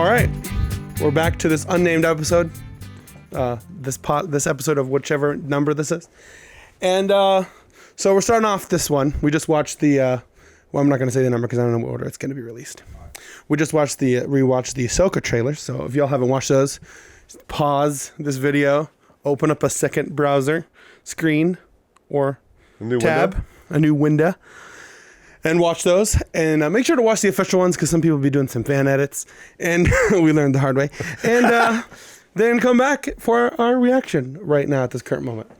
All right, we're back to this unnamed episode. This episode of whichever number this is, and so we're starting off this one. We just watched the. Well, I'm not going to say the number because I don't know what order it's going to be released. We just watched rewatched the Ahsoka trailer. So if y'all haven't watched those, just pause this video, open up a second browser screen or tab, a new window, and watch those. And make sure to watch the official ones because some people will be doing some fan edits, and we learned the hard way. And then come back for our reaction right now at this current moment.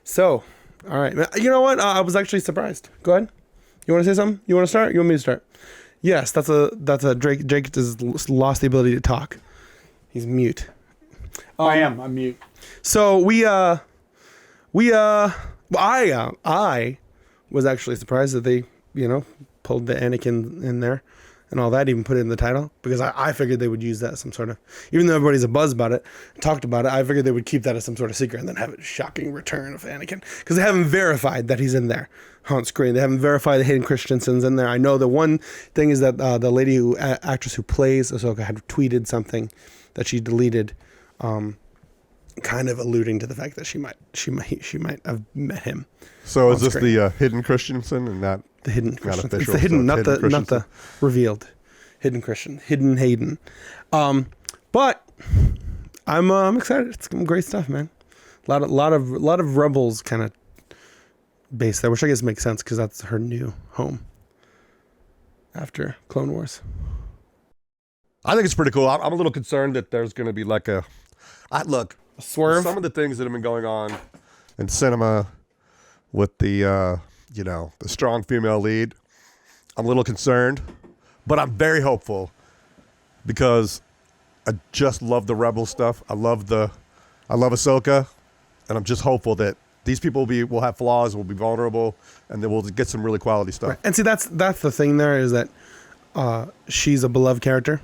So, all right, you know what? I was actually surprised. Go ahead. You want to say something? You want to start? You want me to start? Yes, that's a Drake. Drake has lost the ability to talk. He's mute. I'm mute. So I was actually surprised that they, pulled the Anakin in there and all that, even put it in the title, because I figured they would use that as some sort of, even though everybody's a buzz about it, talked about it, I figured they would keep that as some sort of secret and then have a shocking return of Anakin, because they haven't verified that he's in there on screen. They haven't verified that Hayden Christensen's in there. I know the one thing is that the lady actress who plays Ahsoka had tweeted something that she deleted, kind of alluding to the fact that she might have met him. So is this screen. The hidden Christensen and not the hidden Christensen? Official, it's the hidden, so not the revealed hidden Christian, hidden Hayden. But I'm excited. It's some great stuff, man. A lot of Rebels kind of base there, which I guess makes sense because that's her new home after Clone Wars. I think it's pretty cool. I'm a little concerned that there's going to be like a swerve. Some of the things that have been going on in cinema with the the strong female lead, I'm a little concerned, but I'm very hopeful because I just love the Rebel stuff. I love Ahsoka, and I'm just hopeful that these people will have flaws, will be vulnerable, and then we'll get some really quality stuff. Right. And see, that's the thing there is that she's a beloved character.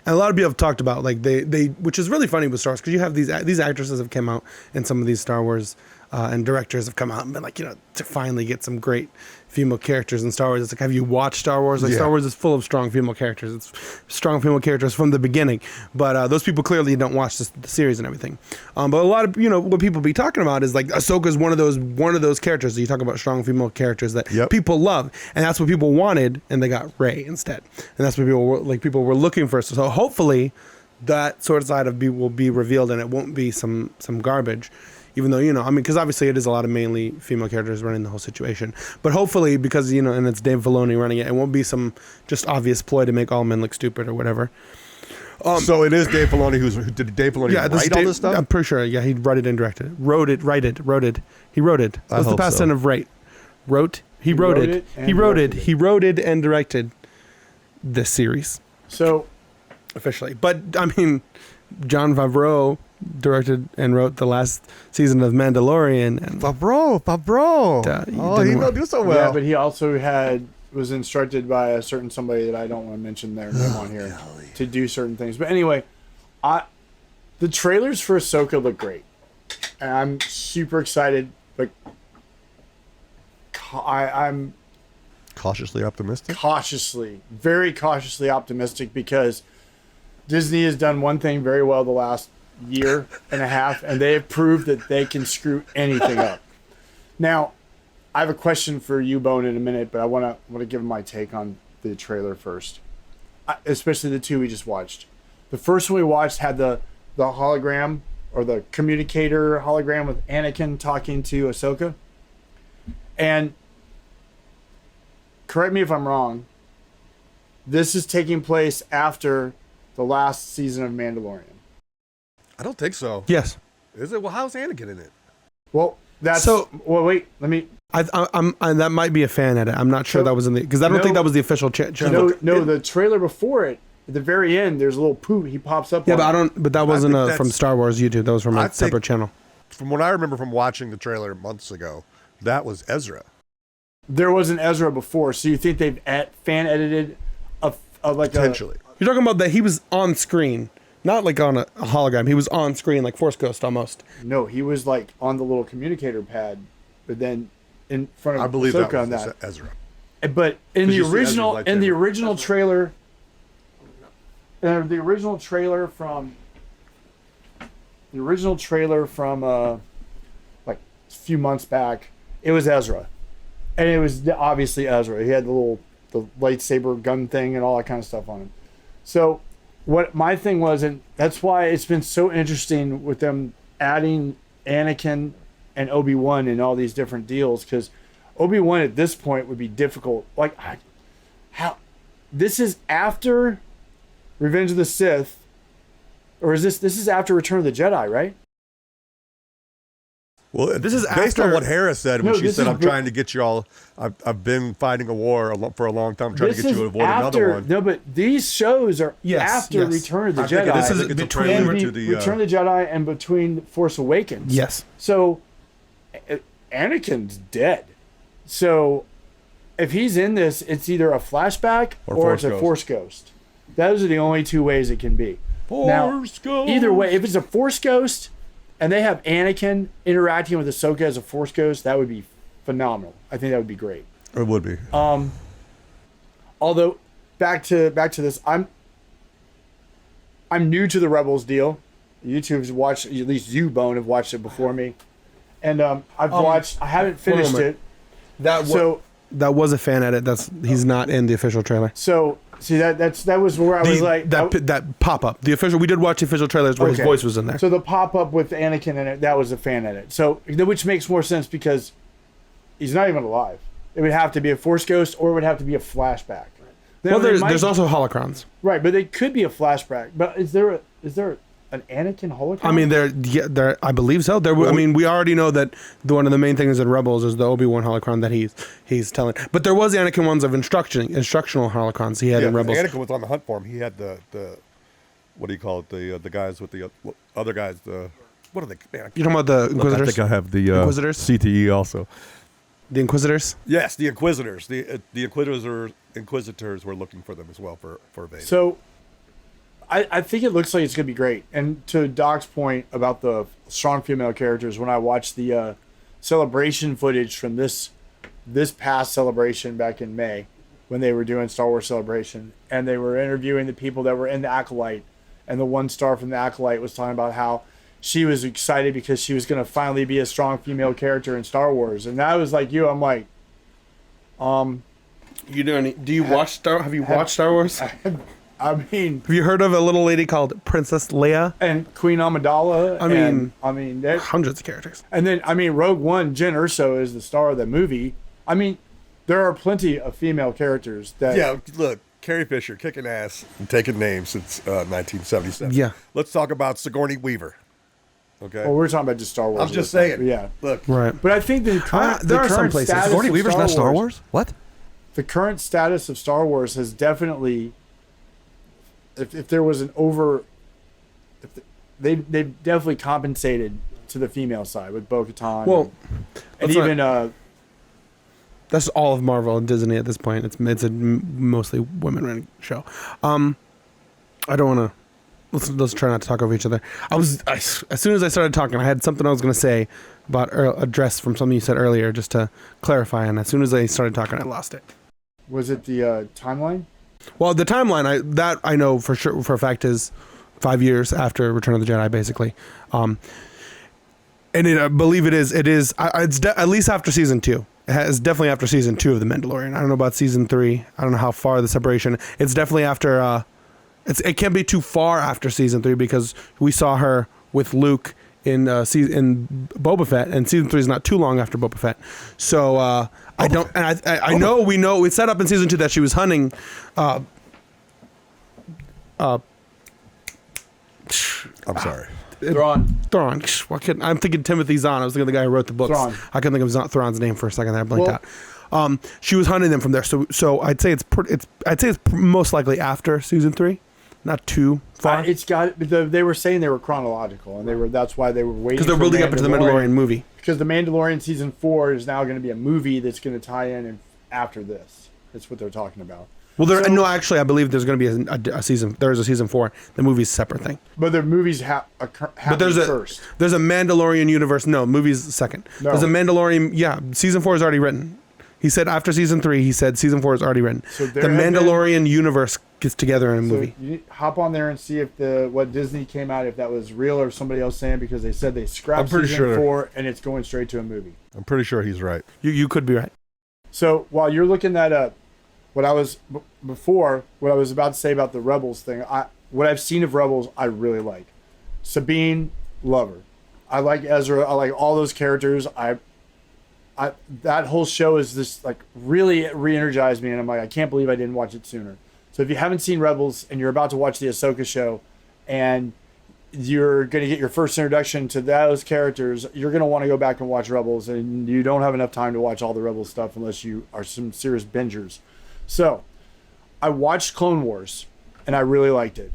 And a lot of people have talked about they which is really funny with Star Wars because you have these actresses have come out and some of these Star Wars and directors have come out and been like, to finally get some great female characters in Star Wars. It's like, have you watched Star Wars? Like, yeah. Star Wars is full of strong female characters. It's strong female characters from the beginning. But those people clearly don't watch the series and everything. But a lot of, what people be talking about is like Ahsoka is one of those characters that you talk about, strong female characters that people love. And that's what people wanted, and they got Rey instead. And that's what people were looking for. So hopefully that sort of side will be revealed and it won't be some garbage. Even though, because obviously it is a lot of mainly female characters running the whole situation. But hopefully, because, and it's Dave Filoni running it won't be some just obvious ploy to make all men look stupid or whatever. So it is Dave Filoni did Dave Filoni write all this stuff? I'm pretty sure, yeah, he wrote it and directed it. Wrote it. He wrote it. What's the past tense of write? He wrote it and directed this series. So, officially. But, Jon Favreau directed and wrote the last season of Mandalorian. And Favreau. He don't do so well. Yeah, but he also was instructed by a certain somebody that I don't want to mention their name on here to do certain things. But anyway, the trailers for Ahsoka look great, and I'm super excited. But I'm cautiously optimistic. Very cautiously optimistic because Disney has done one thing very well the last year and a half, and they have proved that they can screw anything up. Now, I have a question for you, Bone, in a minute, but I want to give my take on the trailer first, especially the two we just watched. The first one we watched had the hologram or the communicator hologram with Anakin talking to Ahsoka, and correct me if I'm wrong, this is taking place after the last season of Mandalorian. I don't think so. Yes. Is it? Well, how's Anakin in it? Well, that's so. Well, wait. Let me. That might be a fan edit. I'm not sure that was in the because I don't think that was the official channel. No, the trailer before it, at the very end, there's a little poop. He pops up. Yeah, but that wasn't from Star Wars YouTube. That was from a separate channel. From what I remember from watching the trailer months ago, that was Ezra. There was an Ezra before, so you think they've fan edited potentially? You're talking about that he was on screen. Not like on a hologram. He was on screen like Force Ghost almost. No, he was like on the little communicator pad, but then in front of I believe Ahsoka that on was that. Ezra. But in the original trailer, the original trailer from like a few months back, it was Ezra, and it was obviously Ezra. He had the lightsaber gun thing and all that kind of stuff on him. So what my thing was, and that's why it's been so interesting with them adding Anakin and Obi-Wan in all these different deals, because Obi-Wan at this point would be difficult. Like, how this is after Revenge of the Sith, or is this is after Return of the Jedi, right? Well, This is based on after- what Hera said when No, she this said, is "I'm trying to get you all. I've been fighting a war for a long time, trying to get you to avoid another one." No, but these shows are after Return of the Jedi. This is it's a between trailer and to the Return of the Jedi and between Force Awakens. Yes. So Anakin's dead. So if he's in this, it's either a flashback or it's a Force Ghost. Those are the only two ways it can be. Force Ghost. Either way, if it's a Force Ghost and they have Anakin interacting with Ahsoka as a Force Ghost, that would be phenomenal. I think that would be great. It would be. Although back to this, I'm new to the Rebels deal. You two have watched, at least you, Bone, have watched it before me, and I've watched. I haven't finished moment. it. That was a fan edit. He's not in the official trailer. So see that was where I was like that pop up. The official. We did watch the official trailers where his voice was in there. So the pop up with Anakin in it, that was a fan edit. So which makes more sense because he's not even alive. It would have to be a Force Ghost, or it would have to be a flashback. Well, there's also holocrons. Right, but they could be a flashback. But is there an Anakin holocron? I mean, there. I believe so. I mean, we already know that one of the main things in Rebels is the Obi-Wan holocron that he's telling. But there was Anakin ones of instructional holocrons he had in Rebels. Anakin was on the hunt for him. He had the what do you call it? The guys with the other guys. What are they? Man, You're talking about the Inquisitors? I think I have the Inquisitors? CTE also. The Inquisitors? Yes, the Inquisitors. The Inquisitors were looking for them as well for Vader. So I think it looks like it's going to be great. And to Doc's point about the strong female characters, when I watched the celebration footage from this past celebration back in May, when they were doing Star Wars Celebration, and they were interviewing the people that were in the Acolyte, and the one star from the Acolyte was talking about how she was excited because she was going to finally be a strong female character in Star Wars. And I was like you, I'm like, Do you watch Star? Have you watched Star Wars? I mean, Have you heard of a little lady called Princess Leia? and Queen Amidala. I mean, Hundreds of characters. and then Rogue One. Jen Erso is the star of the movie. I mean, there are plenty of female characters that. yeah, look, Carrie Fisher kicking ass and taking names since 1977. Yeah. Let's talk about Sigourney Weaver. Okay. Well, we're talking about just Star Wars. I'm just saying. Yeah. Look. Right. But I think the current, there are some places. status Sigourney of Weaver's not Star Wars? What? The current status of Star Wars has definitely, if there was an they've definitely compensated to the female side with Bo-Katan. Well, and that's even that's all of Marvel and Disney at this point. It's a mostly women-run show. I don't want to. Let's try not to talk over each other. As soon as I started talking, I had something I was going to say about address from something you said earlier, just to clarify. And as soon as I started talking, I lost it. was it the timeline? Well, the timeline I know for sure for a fact is 5 years after Return of the Jedi, basically. And I believe it is. It's at least after season 2. It's definitely after season 2 of The Mandalorian. I don't know about season 3. I don't know how far the separation. It's definitely after. It can't be too far after season 3 because we saw her with Luke in Boba Fett, and season 3 is not too long after Boba Fett. So I don't. And I know we know it's set up in season 2 that she was hunting. I'm sorry. Thrawn. I'm thinking Timothy Zahn. I was thinking of the guy who wrote the books. Thrawn. I couldn't think of Thrawn's name for a second there. I blinked out. She was hunting them from there. So I'd say it's most likely after season 3, not too far. It's got. They were saying they were chronological, and that's why they were waiting. Because they're building up into the Mandalorian movie. Because the Mandalorian season 4 is now going to be a movie that's going to tie in after this. That's what they're talking about. Well, no, actually, I believe there's going to be a season. There is a season 4. The movie's a separate thing. But the movies But there's first. There's a Mandalorian universe. No, movie's second. No. There's a Mandalorian. Yeah, season 4 is already written. He said after season 3. He said season 4 is already written. So the Mandalorian universe gets together in a So movie. you hop on there and see if what Disney came out, if that was real or somebody else saying, because they said they scrapped I'm pretty season sure. 4 and it's going straight to a movie. I'm pretty sure he's right. You could be right. So while you're looking that up, what I was about to say about the Rebels thing, what I've seen of Rebels, I really like. Sabine, love her. I like Ezra. I like all those characters. That whole show is just like really re-energized me, and I'm like, I can't believe I didn't watch it sooner. So if you haven't seen Rebels and you're about to watch the Ahsoka show, and you're going to get your first introduction to those characters, you're going to want to go back and watch Rebels, and you don't have enough time to watch all the Rebels stuff unless you are some serious bingers. So I watched Clone Wars, and I really liked it.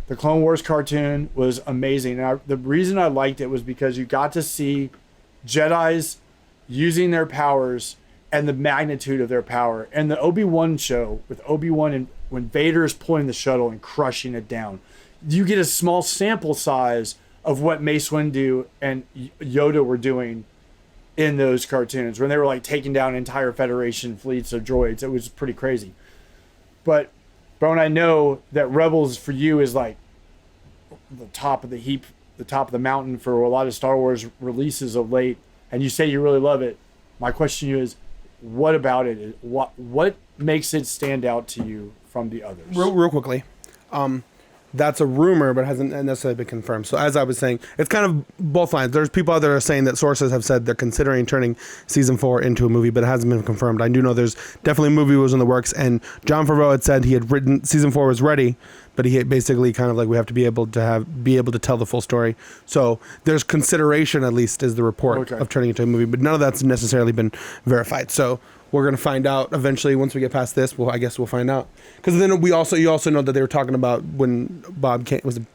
The Clone Wars cartoon was amazing. And the reason I liked it was because you got to see Jedis using their powers and the magnitude of their power. And the Obi-Wan show with Obi-Wan, and when Vader is pulling the shuttle and crushing it down, you get a small sample size of what Mace Windu and Yoda were doing in those cartoons when they were like taking down entire Federation fleets of droids. It was pretty crazy. But when I know that Rebels for you is like the top of the heap, the top of the mountain for a lot of Star Wars releases of late, and you say you really love it, my question to you is, what about it? What makes it stand out to you from the others? Real quickly, that's a rumor, but hasn't necessarily been confirmed. So as I was saying, it's kind of both lines. There's people out there are saying that sources have said they're considering turning season 4 into a movie, but it hasn't been confirmed. I do know there's definitely a movie was in the works, and Jon Favreau had said he had written season 4 was ready, but he had basically kind of like, we have to be able to tell the full story. So there's consideration, at least, is the report of turning it into a movie, but none of that's necessarily been verified. So we're going to find out eventually once we get past this. Well, I guess we'll find out. Because then you also know that they were talking about when Bob Iger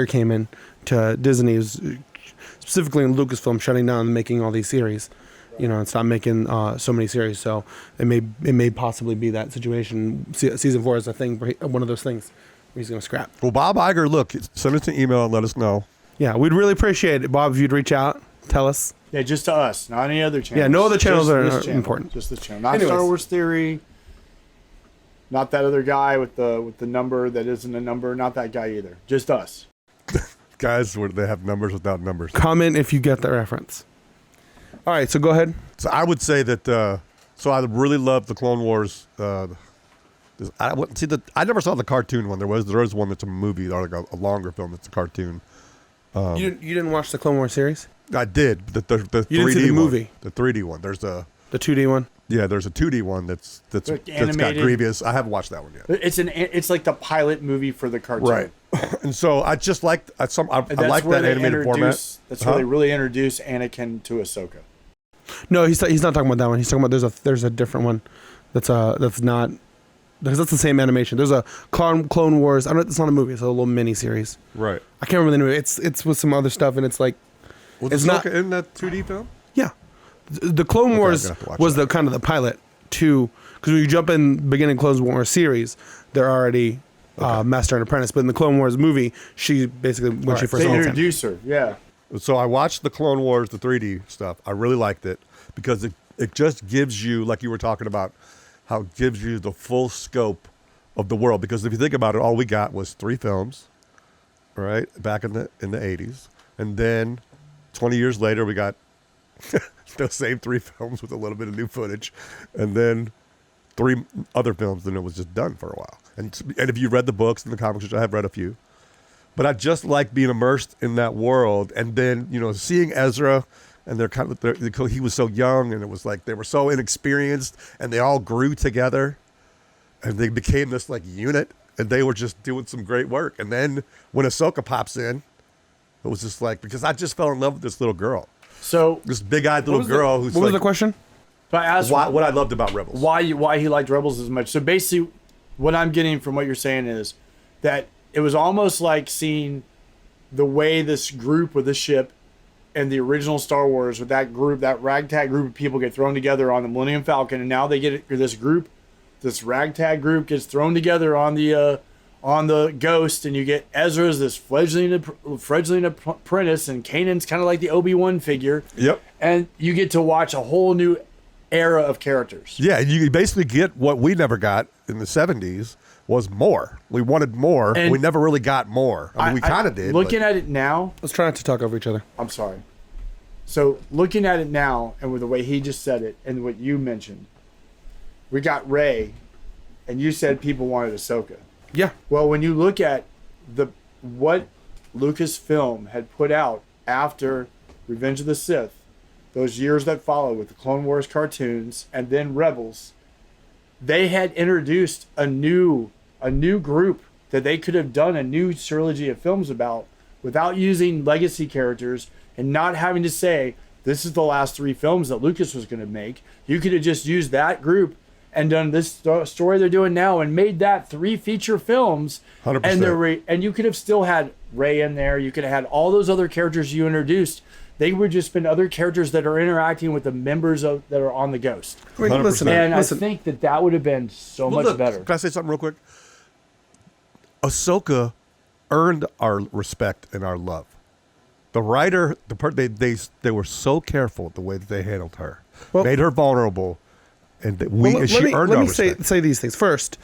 came in to Disney, specifically in Lucasfilm, shutting down and making all these series, and stop making so many series. So it may possibly be that situation. Season 4 is a thing, one of those things where he's going to scrap. Well, Bob Iger, look, send us an email and let us know. Yeah, we'd really appreciate it, Bob, if you'd reach out, tell us. Yeah, just to us, not any other channels. Yeah, no other channels are important. Just this channel, not Star Wars Theory, not that other guy with the number that isn't a number, not that guy either. Just us. Guys, where they have numbers without numbers. Comment if you get the reference. All right, so go ahead. So I would say that. So I really love the Clone Wars. I never saw the cartoon one. There was one that's a movie or like a longer film that's a cartoon. You didn't watch the Clone Wars series? I did. The 3D you didn't see the movie. One, the 3D one. There's the 2D one. Yeah, there's a 2D one that's got Grievous. I haven't watched that one yet. It's like the pilot movie for the cartoon. Right. And so I just like I like that animated format. That's where they really introduce Anakin to Ahsoka. No, he's not talking about that one. He's talking about there's a different one that's not, because that's the same animation. There's a Clone Wars. I don't know. It's not a movie. It's a little mini series. Right. I can't remember the name. It's with some other stuff, and it's like it's not in that 2D film. Yeah, the Clone Wars was the kind of the pilot to, because when you jump in the beginning Clone Wars series, they're already Master and Apprentice. But in the Clone Wars movie, she basically when she first they introduce her. Yeah. So I watched the Clone Wars, the 3D stuff. I really liked it because it just gives you, like you were talking about, how it gives you the full scope of the world. Because if you think about it, all we got was 3 films, right, back in the 80s. And then 20 years later, we got the same 3 films with a little bit of new footage. And then 3 other films, and it was just done for a while. And if you read the books and the comics, which I have read a few, but I just like being immersed in that world. And then, seeing Ezra, and he was so young, and it was like they were so inexperienced, and they all grew together, and they became this like unit, and they were just doing some great work. And then when Ahsoka pops in, it was just like, because I just fell in love with this little girl. So this big-eyed little girl who's what was the question? So I asked what I loved about Rebels. Why he liked Rebels as much. So basically, what I'm getting from what you're saying is that it was almost like seeing the way this group with this ship and the original Star Wars with that group, that ragtag group of people get thrown together on the Millennium Falcon, and now they get this ragtag group gets thrown together on the Ghost, and you get Ezra's this fledgling apprentice, and Kanan's kind of like the Obi-Wan figure. Yep. And you get to watch a whole new era of characters. Yeah, you basically get what we never got in the 70s, was more. We wanted more. And we never really got more. I mean, we kind of did. Looking at it now, Let's try not to talk over each other. I'm sorry. So looking at it now, and with the way he just said it, and what you mentioned, we got Rey, and you said people wanted Ahsoka. Yeah. Well, when you look at what Lucasfilm had put out after Revenge of the Sith, those years that followed with the Clone Wars cartoons and then Rebels, they had introduced a new group that they could have done a new trilogy of films about without using legacy characters and not having to say this is the last 3 films that Lucas was going to make. You could have just used that group and done this story they're doing now and made that 3 feature films. 100%. And you could have still had Rey in there. You could have had all those other characters you introduced. They would just been other characters that are interacting with the members that are on the Ghost. I mean, 100%. listen, And listen. I think that would have been so much Look, better. Can I say something real quick? Ahsoka earned our respect and our love. The writer, they were so careful the way that they handled her, Well- made her vulnerable, and Well, she earned let our me respect. say these things. First,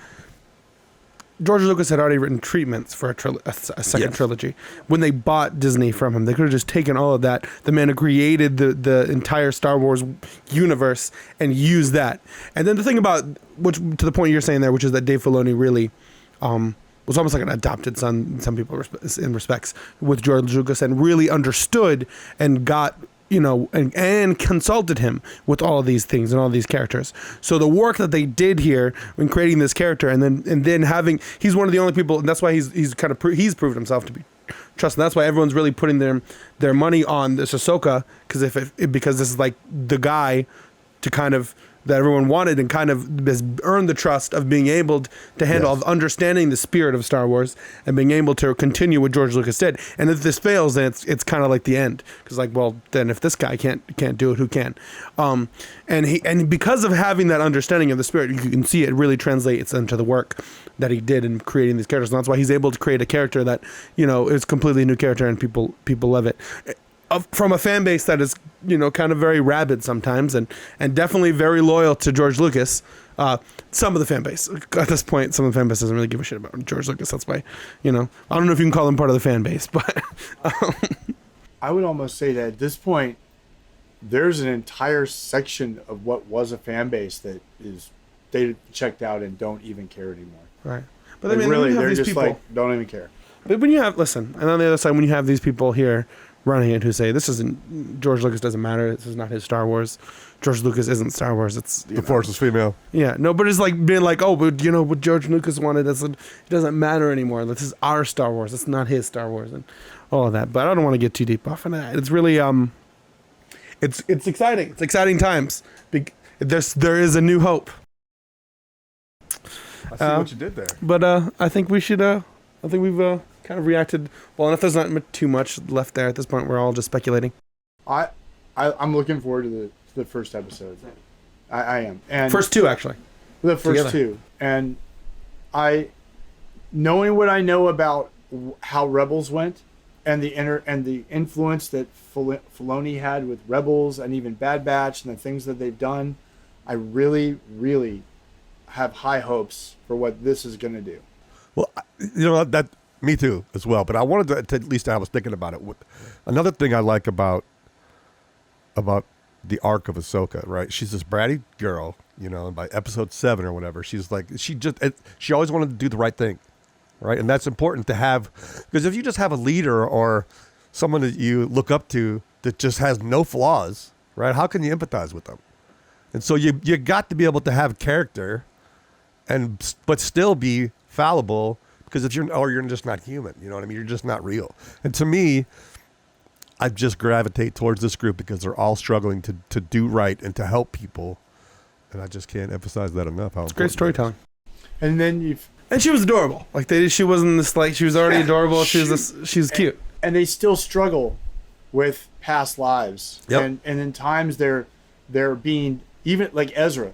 George Lucas had already written treatments for a second Yes. trilogy. When they bought Disney from him, they could have just taken all of that. The man who created the entire Star Wars universe and used that. And then the thing about, which to the point you're saying there, which is that Dave Filoni really was almost like an adopted son in some people in respects with George Lucas, and really understood and got, and consulted him with all of these things and all these characters. So the work that they did here in creating this character, and then having, he's one of the only people, and that's why he's kind of he's proved himself to be trusted. That's why everyone's really putting their money on this Ahsoka, because this is like the guy to kind of that everyone wanted and kind of has earned the trust of being able to handle, Yes. of understanding the spirit of Star Wars and being able to continue what George Lucas did. And if this fails, then it's kind of like the end, because then if this guy can't do it, who can? And because of having that understanding of the spirit, you can see it really translates into the work that he did in creating these characters. And that's why he's able to create a character that is a completely new character and people love it. From a fan base that is, kind of very rabid sometimes, and definitely very loyal to George Lucas. Some of the fan base at this point, some of the fan base doesn't really give a shit about George Lucas. That's why, I don't know if you can call him part of the fan base, but I would almost say that at this point, there's an entire section of what was a fan base that is they checked out and don't even care anymore. right. But Like, I mean, really, when you have they're these just people, like don't even care. but when you have and on the other side, when you have these people here running it who say this isn't George Lucas, doesn't matter, this is not his Star Wars. George Lucas isn't Star Wars. It's The Force is female. Yeah, no, but it's like being like, oh, but what George Lucas wanted, it doesn't matter anymore. This is our Star Wars. It's not his Star Wars, and all of that. But I don't want to get too deep off on that. It's really it's exciting. It's exciting times. There is a new hope. I see what you did there. But I think we should. I think we've kind of reacted well enough. There's not too much left there at this point. We're all just speculating. I'm looking forward to the first episode. I am. And First 2, actually. the first together. 2, and knowing what I know about how Rebels went, and the influence that Filoni had with Rebels and even Bad Batch and the things that they've done, I really, really have high hopes for what this is going to do. Well, that me too as well. But I wanted to at least I was thinking about it. Another thing I like about the arc of Ahsoka, right? She's this bratty girl, and by episode 7 or whatever, she's like she always wanted to do the right thing, right? And that's important to have, because if you just have a leader or someone that you look up to that just has no flaws, right? How can you empathize with them? And so you got to be able to have character, but still be fallible, because if you're just not human, you know what I mean? You're just not real. And to me, I just gravitate towards this group because they're all struggling to do right and to help people, and I just can't emphasize that enough. How It's great storytelling. And then And she was adorable. Like she wasn't this she was already adorable. She was cute. and they still struggle with past lives. Yep. And in times they're being, even like Ezra.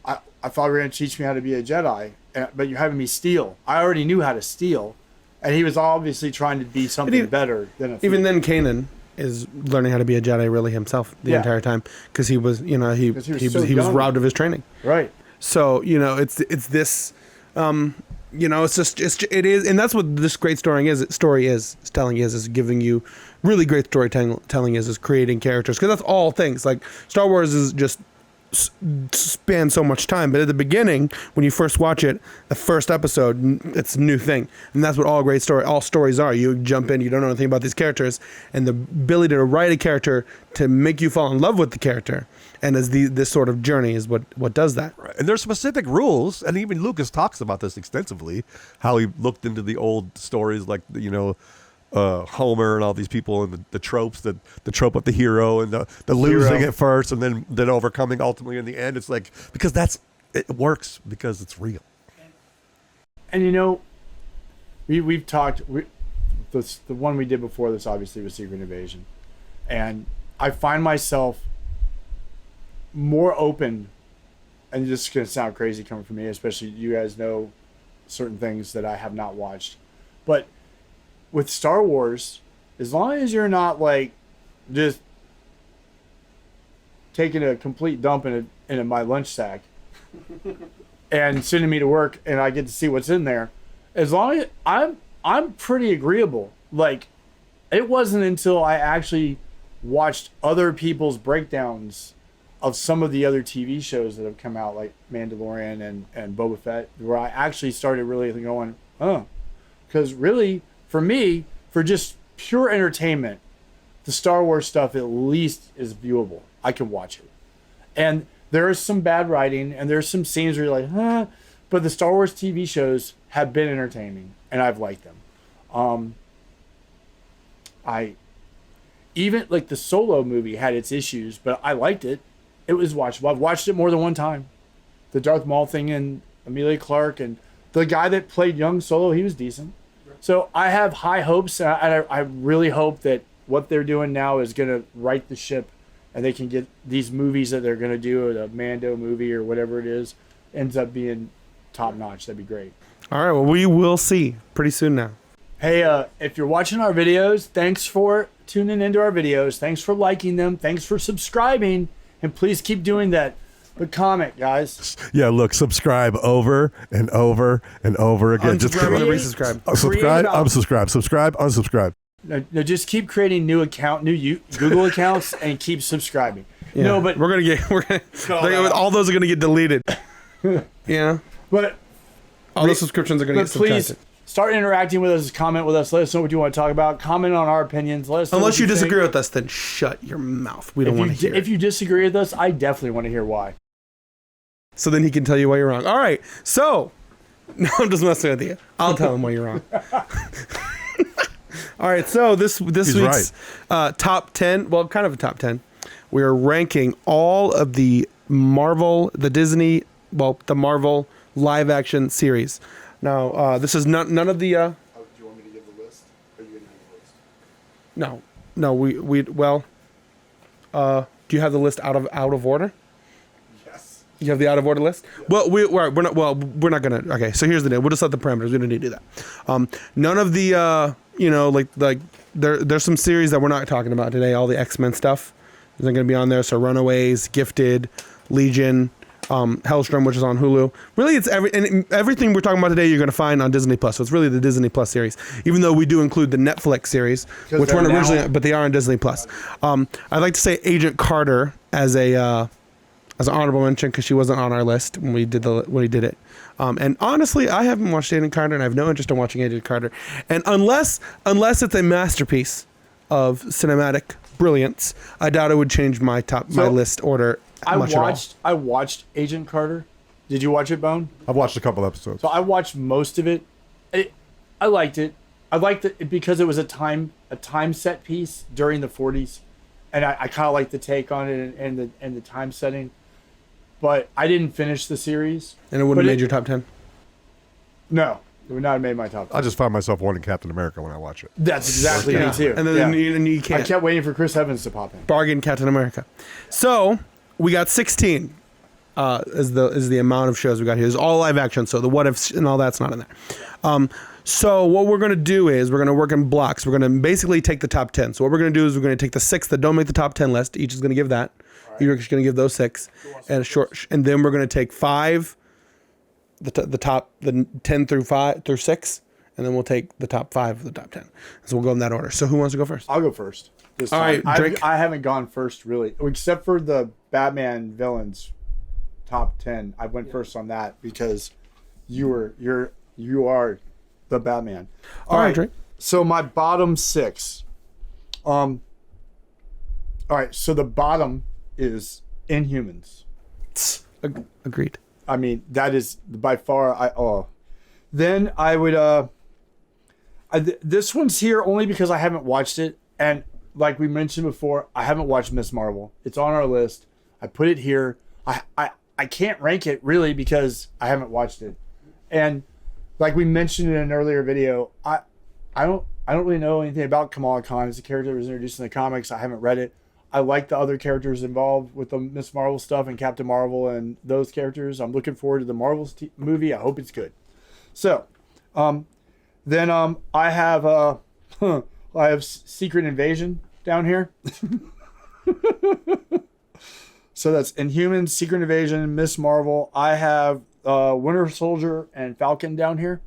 I thought you were going to teach me how to be a Jedi, but you're having me steal. I already knew how to steal, and he was obviously trying to be something better than a thief. Even then, Kanan is learning how to be a Jedi really himself the entire time, because he was he was so he was young. robbed of his training. Right. So it's this it's just it is, and that's what this great story is telling is giving you really great storytelling is creating characters, because that's all things like Star Wars is just span so much time, but at the beginning when you first watch it, the first episode, it's a new thing, and that's what all stories are. You jump in, you don't know anything about these characters, and the ability to write a character to make you fall in love with the character, and as this sort of journey is what does that. Right. And there's specific rules, and even Lucas talks about this extensively, how he looked into the old stories, like Homer and all these people, and the tropes, the trope of the hero and the losing at first and then overcoming ultimately in the end. It's like, because it works because it's real. And we've talked. The one we did before this obviously was Secret Invasion, and I find myself more open. And this is gonna sound crazy coming from me, especially you guys know certain things that I have not watched, but with Star Wars, as long as you're not like just taking a complete dump in my lunch sack and sending me to work and I get to see what's in there, as long as I'm pretty agreeable. Like, it wasn't until I actually watched other people's breakdowns of some of the other TV shows that have come out, like Mandalorian and Boba Fett, where I actually started really going, because really, for me, for just pure entertainment, the Star Wars stuff at least is viewable. I can watch it. And there is some bad writing, and there's some scenes where you're like, but the Star Wars TV shows have been entertaining, and I've liked them. I even, like, the Solo movie had its issues, but I liked it. It was watchable. I've watched it more than one time. The Darth Maul thing and Emilia Clarke, and the guy that played young Solo, he was decent. So I have high hopes, and I really hope that what they're doing now is going to right the ship, and they can get these movies that they're going to do, or the Mando movie or whatever it is, ends up being top notch. That'd be great. All right, well, we will see pretty soon now. Hey, if you're watching our videos, thanks for tuning into our videos. Thanks for liking them. Thanks for subscribing, and please keep doing that. But comment, guys. Yeah, look, subscribe over and over and over again. Unsubscribe and resubscribe. Subscribe, unsubscribe, subscribe, unsubscribe. No, just keep creating new Google accounts and keep subscribing. Yeah. No, but all those are gonna get deleted. Yeah, but all the subscriptions are gonna get subtracted. Please start interacting with us. Comment with us. Let us know what you want to talk about. Comment on our opinions. Let us know. Unless you disagree with us, then shut your mouth. We don't want to hear. If you disagree with us, I definitely want to hear why. So then he can tell you why you're wrong. All right. So, no, I'm just messing with you. I'll tell him why you're wrong. All right. So this week's top 10, well, kind of a top 10. We are ranking all of the Marvel live action series. Now, this is none of the. Do you want me to give the list? Or are you going to give the list? No. Do you have the list out of order? You have the out of order list? Yeah. Well, we're not gonna. Okay, so here's the deal. We'll just set the parameters. We don't need to do that. None of the there's some series that we're not talking about today. All the X-Men stuff isn't gonna be on there. So Runaways, Gifted, Legion, Hellstrom, which is on Hulu. Really, it's everything we're talking about today. You're gonna find on Disney Plus. So it's really the Disney Plus series. Even though we do include the Netflix series, which weren't originally, but they are on Disney Plus. I'd like to say Agent Carter as an honorable mention, because she wasn't on our list when we did it. And honestly, I haven't watched Agent Carter, and I have no interest in watching Agent Carter. And unless it's a masterpiece of cinematic brilliance, I doubt it would change my list order much at all. I watched Agent Carter. Did you watch it, Bone? I've watched a couple episodes. So I watched most of it. I liked it. I liked it because it was a time set piece during the 40s, and I kind of liked the take on it and the time setting. But I didn't finish the series. And it wouldn't have made your top 10? No, it would not have made my top 10. I just find myself wanting Captain America when I watch it. That's exactly me too. And then you can't. I kept waiting for Chris Evans to pop in. Bargain Captain America. So we got 16 is the amount of shows we got here. It's all live action, so the what ifs and all that's not in there. So what we're going to do is we're going to work in blocks. We're going to basically take the top 10. So what we're going to do is we're going to take the 6 that don't make the top 10 list. Each is going to give that. You're just going to give those 6 and then we're going to take 5 the 10 through 6, and then we'll take the top 5 of the top 10. So we'll go in that order. So who wants to go first? I'll go first. This All time. right, Drake. I haven't gone first really, except for the Batman villains top 10. I went first on that because you are the Batman. All right, Drake. So my bottom 6. All right, so the bottom is Inhumans. Agreed. I mean, that is by far Then I would this one's here only because I haven't watched it, and like we mentioned before, I haven't watched Miss Marvel. It's on our list. I put it here. I can't rank it really because I haven't watched it. And like we mentioned in an earlier video, I don't really know anything about Kamala Khan as a character that was introduced in the comics. I haven't read it. I like the other characters involved with the Miss Marvel stuff and Captain Marvel and those characters. I'm looking forward to the Marvels movie. I hope it's good. So, then I have Secret Invasion down here. So that's Inhumans, Secret Invasion, Miss Marvel. I have Winter Soldier and Falcon down here.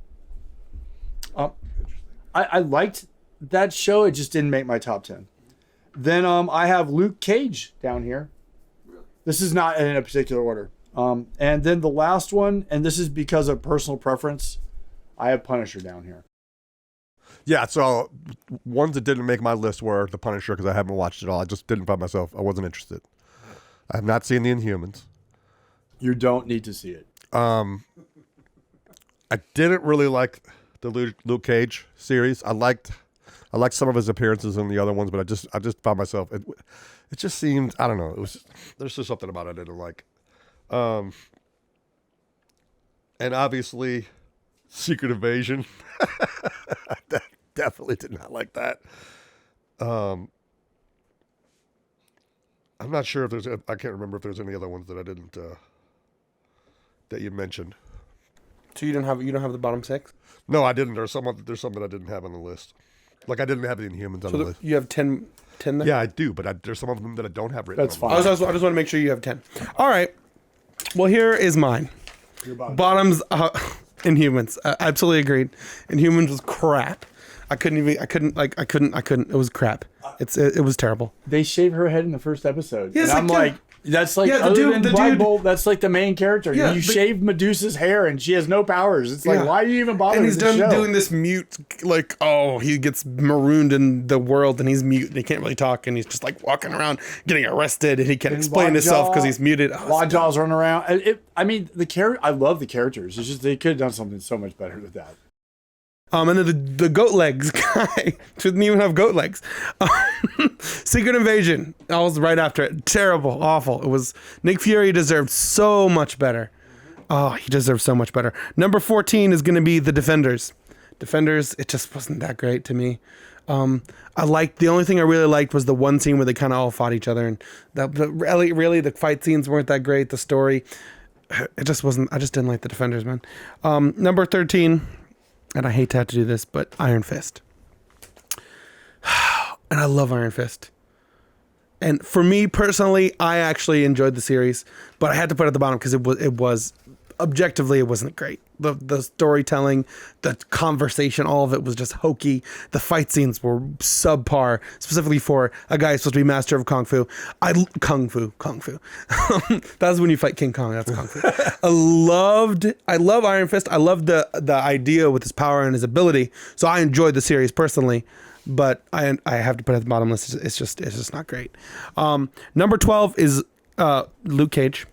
I liked that show. It just didn't make my top 10. Then I have Luke Cage down here. This is not in a particular order. And then the last one, and this is because of personal preference, I have Punisher down here. Yeah, so ones that didn't make my list were The Punisher because I haven't watched it all. I just didn't find myself. I wasn't interested. I have not seen The Inhumans. You don't need to see it. I didn't really like the Luke Cage series. I liked some of his appearances in the other ones, but I just found myself. It just seemed, I don't know. There's just something about it I didn't like. And obviously, Secret Invasion. I definitely did not like that. I'm not sure if there's. I can't remember if there's any other ones that I didn't. That you mentioned. So you don't have the bottom 6? No, I didn't. There's some that I didn't have on the list. Like I didn't have the Inhumans on the list. You have 10 there? Yeah, I do, but there's some of them that I don't have written. That's on fine. I just want to make sure you have 10. All right. Well, here is mine. Your bottom. Bottoms, Inhumans. Absolutely agreed. Inhumans was crap. I couldn't. It was crap. It was terrible. They shave her head in the first episode. Yeah, it's and I'm like, like, that's like, yeah, the other dude- than the Black dude- Bolt, that's like the main character. Yeah, you but- shave Medusa's hair and she has no powers. It's like, Yeah. why do you even bother And with he's the show? doing this mute, like, he gets marooned in the world and he's mute and he can't really talk and he's just like walking around getting arrested and he can't explain himself because he's muted. Logjaw's running around. I mean, I love the characters. It's just they could have done something so much better with that. And then the goat legs guy didn't even have goat legs. Secret Invasion. I was right after it. Terrible, awful. It was Nick Fury deserved so much better. Oh, he deserved so much better. Number 14 is going to be The Defenders. Defenders. It just wasn't that great to me. The only thing I really liked was the one scene where they kind of all fought each other, and really the fight scenes weren't that great. The story, it just wasn't. I just didn't like The Defenders, man. Number 13. And I hate to have to do this, but Iron Fist. And I love Iron Fist. And for me personally, I actually enjoyed the series, but I had to put it at the bottom because it was objectively it wasn't great. The storytelling, the conversation, all of it was just hokey. The fight scenes were subpar, specifically for a guy who's supposed to be master of kung fu. Kung fu. That's when you fight King Kong. That's kung fu. I love Iron Fist. I love the idea with his power and his ability. So I enjoyed the series personally, but I have to put it at the bottom list. It's just not great. Number 12 is Luke Cage.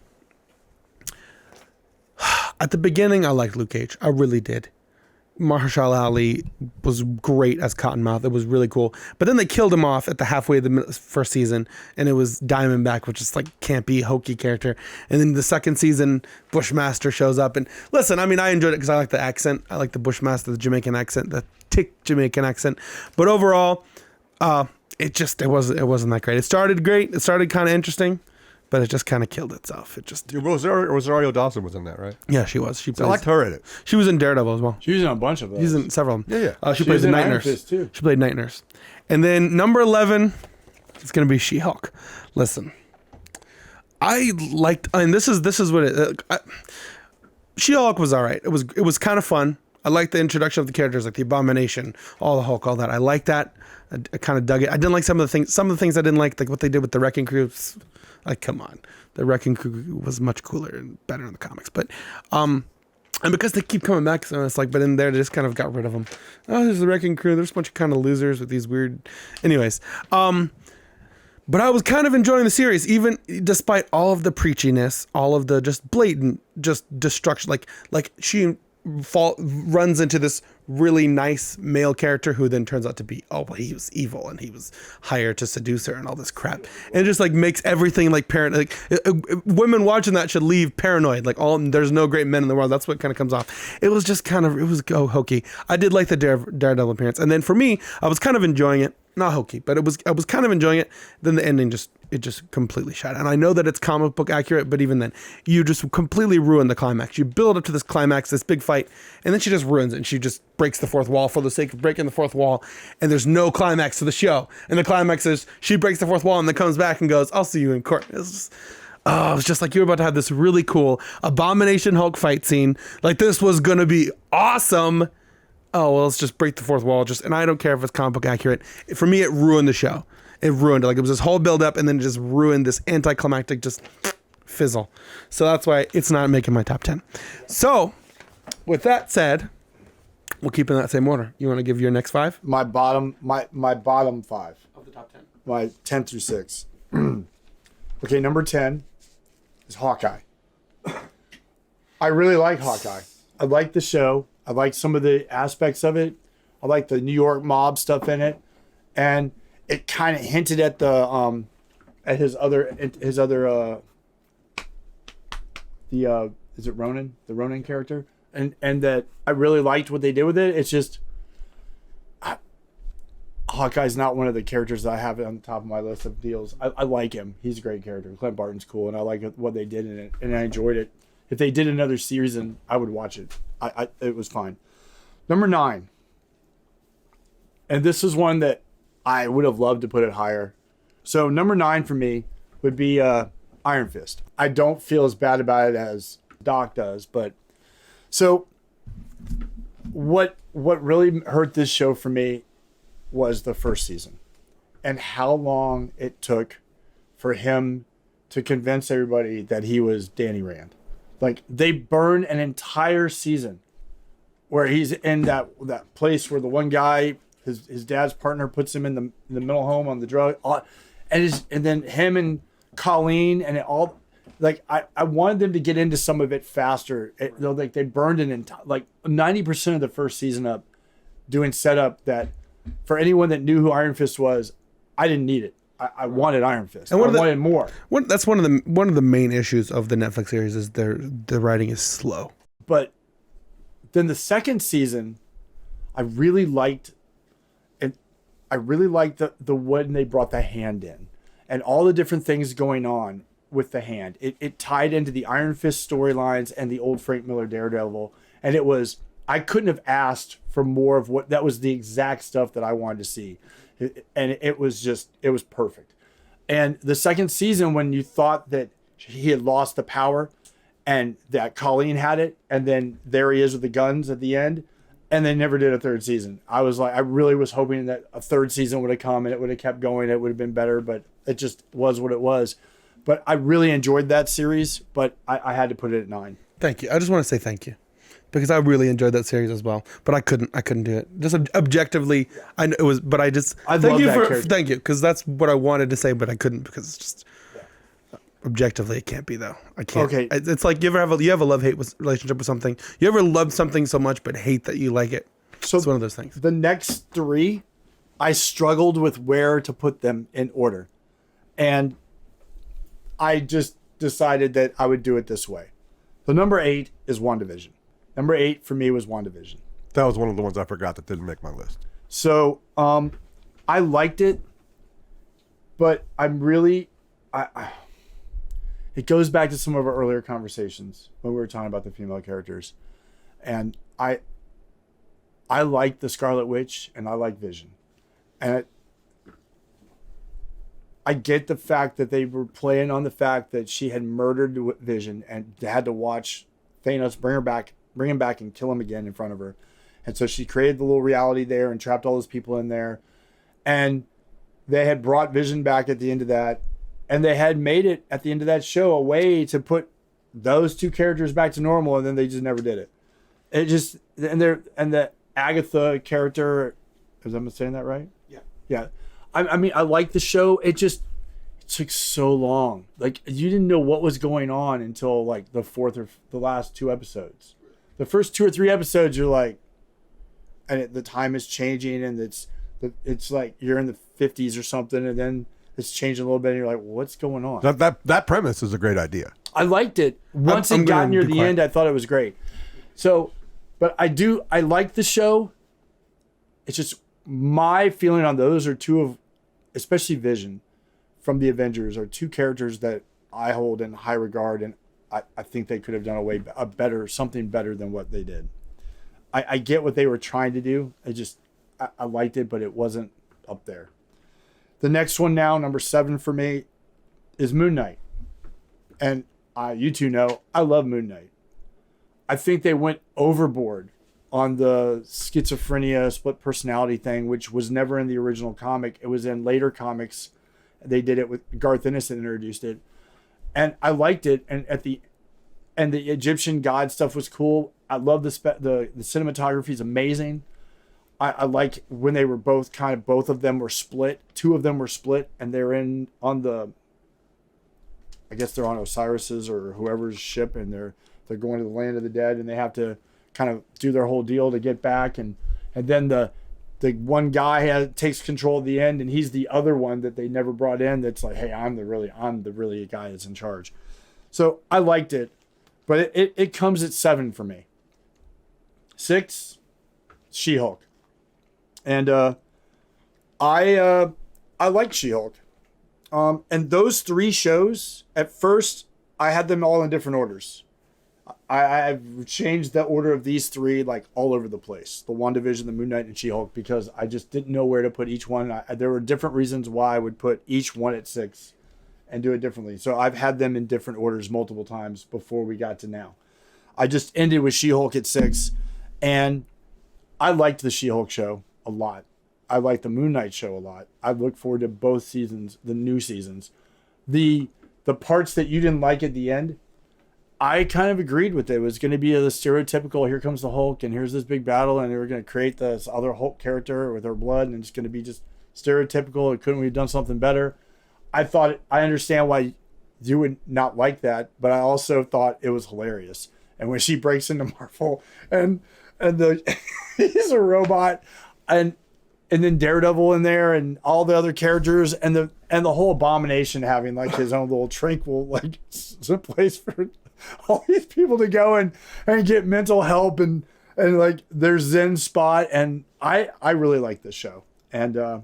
At the beginning, I liked Luke Cage. I really did. Mahershala Ali was great as Cottonmouth. It was really cool. But then they killed him off at the halfway of the first season, and it was Diamondback, which is like campy, hokey character. And then the second season, Bushmaster shows up. And listen, I mean, I enjoyed it because I like the accent. I like the Bushmaster, the Jamaican accent, the thick Jamaican accent. But overall, it wasn't that great. It started great. It started kind of interesting. But it just kind of killed itself. It just Rosario Dawson was in that, right? Yeah, she was. I liked her in it. She was in Daredevil as well. She was in a bunch of those. She's in several of them. Yeah. She played the in night Iron nurse Fist, too. She played night nurse. And then number 11 is going to be She-Hulk. Listen, I liked, and this is what it. She-Hulk was all right. It was kind of fun. I liked the introduction of the characters, like the Abomination, all the Hulk, all that. I liked that. I kind of dug it. I didn't like some of the things. Some of the things I didn't like what they did with the Wrecking Crew. Like, come on, the Wrecking Crew was much cooler and better in the comics. But, and because they keep coming back, so it's like, but in there they just kind of got rid of them. Oh, there's the Wrecking Crew. There's a bunch of kind of losers with these weird. Anyways, but I was kind of enjoying the series, even despite all of the preachiness, all of the just blatant, just destruction. Like she runs into this really nice male character who then turns out to be, oh, well, he was evil and he was hired to seduce her and all this crap. And it just like makes everything like paranoid. Women watching that should leave paranoid. Like there's no great men in the world. That's what kind of comes off. It was just kind of, it was hokey. I did like the Daredevil appearance. And then for me, I was kind of enjoying it. Not hokey, but I was kind of enjoying it. Then the ending just completely shot. And I know that it's comic book accurate, but even then, you just completely ruin the climax. You build up to this climax, this big fight, and then she just ruins it. And she just breaks the fourth wall for the sake of breaking the fourth wall. And there's no climax to the show. And the climax is she breaks the fourth wall and then comes back and goes, "I'll see you in court." It was just like you were about to have this really cool Abomination Hulk fight scene. Like this was gonna be awesome. Oh, well, let's just break the fourth wall. And I don't care if it's comic book accurate. For me, it ruined the show. It ruined it. Like it was this whole build up and then it just ruined this anticlimactic just fizzle. So that's why it's not making my top 10. So with that said, we'll keep in that same order. You want to give your next 5? My bottom 5 Of the top 10. my 10 through 6. Okay, number 10 is Hawkeye. I really like Hawkeye. I like the show. I like some of the aspects of it. I like the New York mob stuff in it, and it kind of hinted at the his other is it Ronan, the Ronan character, and that I really liked what they did with it. It's just Hawkeye's not one of the characters that I have on the top of my list of deals. I like him. He's a great character. Clint Barton's cool, and I like what they did in it, and I enjoyed it. If they did another season, I would watch it. It was fine. Number 9. And this is one that I would have loved to put it higher. So number 9 for me would be Iron Fist. I don't feel as bad about it as Doc does, but so what really hurt this show for me was the first season and how long it took for him to convince everybody that he was Danny Rand. Like they burn an entire season where he's in that place where the one guy, his dad's partner, puts him in the mental home on the drug, and then him and Colleen and it all. Like I wanted them to get into some of it faster. Like they burned an entire 90% of the first season up doing setup that for anyone that knew who Iron Fist was, I didn't need it. I wanted Iron Fist. And I wanted more. That's one of the main issues of the Netflix series is the writing is slow. But then the second season, I really liked, and I really liked the when they brought the hand in, and all the different things going on with the hand. It tied into the Iron Fist storylines and the old Frank Miller Daredevil, and I couldn't have asked for more of what that was the exact stuff that I wanted to see. And it was perfect. And the second season, when you thought that he had lost the power and that Colleen had it, and then there he is with the guns at the end, and they never did a third season. I really was hoping that a third season would have come and it would have kept going. It would have been better, but it just was what it was. But I really enjoyed that series, but I had to put it at 9. Thank you. I just want to say thank you. Because I really enjoyed that series as well, but I couldn't do it. Just objectively, I know it was, but thank you, because that's what I wanted to say, but I couldn't because it's just objectively it can't be though. I can't. Okay, it's like you have a love-hate relationship with something. You ever love something so much but hate that you like it? So it's one of those things. The next 3, I struggled with where to put them in order, and I just decided that I would do it this way. The number 8 is WandaVision. Number 8 for me was WandaVision. That was one of the ones I forgot that didn't make my list. So I liked it, but I'm really it goes back to some of our earlier conversations when we were talking about the female characters, and I like the Scarlet Witch and I like Vision, and I get the fact that they were playing on the fact that she had murdered Vision and had to watch Thanos, bring him back and kill him again in front of her. And so she created the little reality there and trapped all those people in there. And they had brought Vision back at the end of that. And they had made it at the end of that show a way to put those two characters back to normal, and then they just never did it. It just and the Agatha character, is I saying that right? Yeah. Yeah. I mean, I like the show. It took so long. Like, you didn't know what was going on until like the last 2 episodes. The first 2 or 3 episodes, you're like, and the time is changing, and it's like you're in the 50s or something, and then it's changing a little bit, and you're like, what's going on? That premise is a great idea. I liked it. Once it got near the end, I thought it was great. So, but I like the show. It's just my feeling on those are 2 of, especially Vision from the Avengers, are 2 characters that I hold in high regard, and I think they could have done something better than what they did. I get what they were trying to do. I liked it, but it wasn't up there. The next one now, number 7 for me, is Moon Knight. And you two know, I love Moon Knight. I think they went overboard on the schizophrenia, split personality thing, which was never in the original comic. It was in later comics. They did it with Garth Ennis introduced it. And I liked it. And the Egyptian god stuff was cool. I love the cinematography is amazing. I like when they were both of them were split. 2 of them were split, and they're I guess they're on Osiris's or whoever's ship, and they're going to the land of the dead, and they have to kind of do their whole deal to get back. And then the one guy takes control at the end, and he's the other one that they never brought in. That's like, hey, I'm the really guy that's in charge. So I liked it, but it comes at 7 for me. 6, She-Hulk. And I like She-Hulk. And those 3 shows, at first, I had them all in different orders. I've changed the order of these 3 like all over the place. The WandaVision, the Moon Knight, and She-Hulk, because I just didn't know where to put each one. There were different reasons why I would put each one at 6 and do it differently. So I've had them in different orders multiple times before we got to now. I just ended with She-Hulk at 6, and I liked the She-Hulk show a lot. I like the Moon Knight show a lot. I look forward to both seasons, the new seasons. The parts that you didn't like at the end, I kind of agreed with it. It was going to be the stereotypical, here comes the Hulk, and here's this big battle, and they were going to create this other Hulk character with her blood, and it's going to be just stereotypical. Couldn't we have done something better? I understand why you would not like that, but I also thought it was hilarious. And when she breaks into Marvel, and he's a robot, and then Daredevil in there, and all the other characters, and the whole Abomination having like his own little tranquil like some place for all these people to go and get mental help and like their Zen spot. And I really like this show, and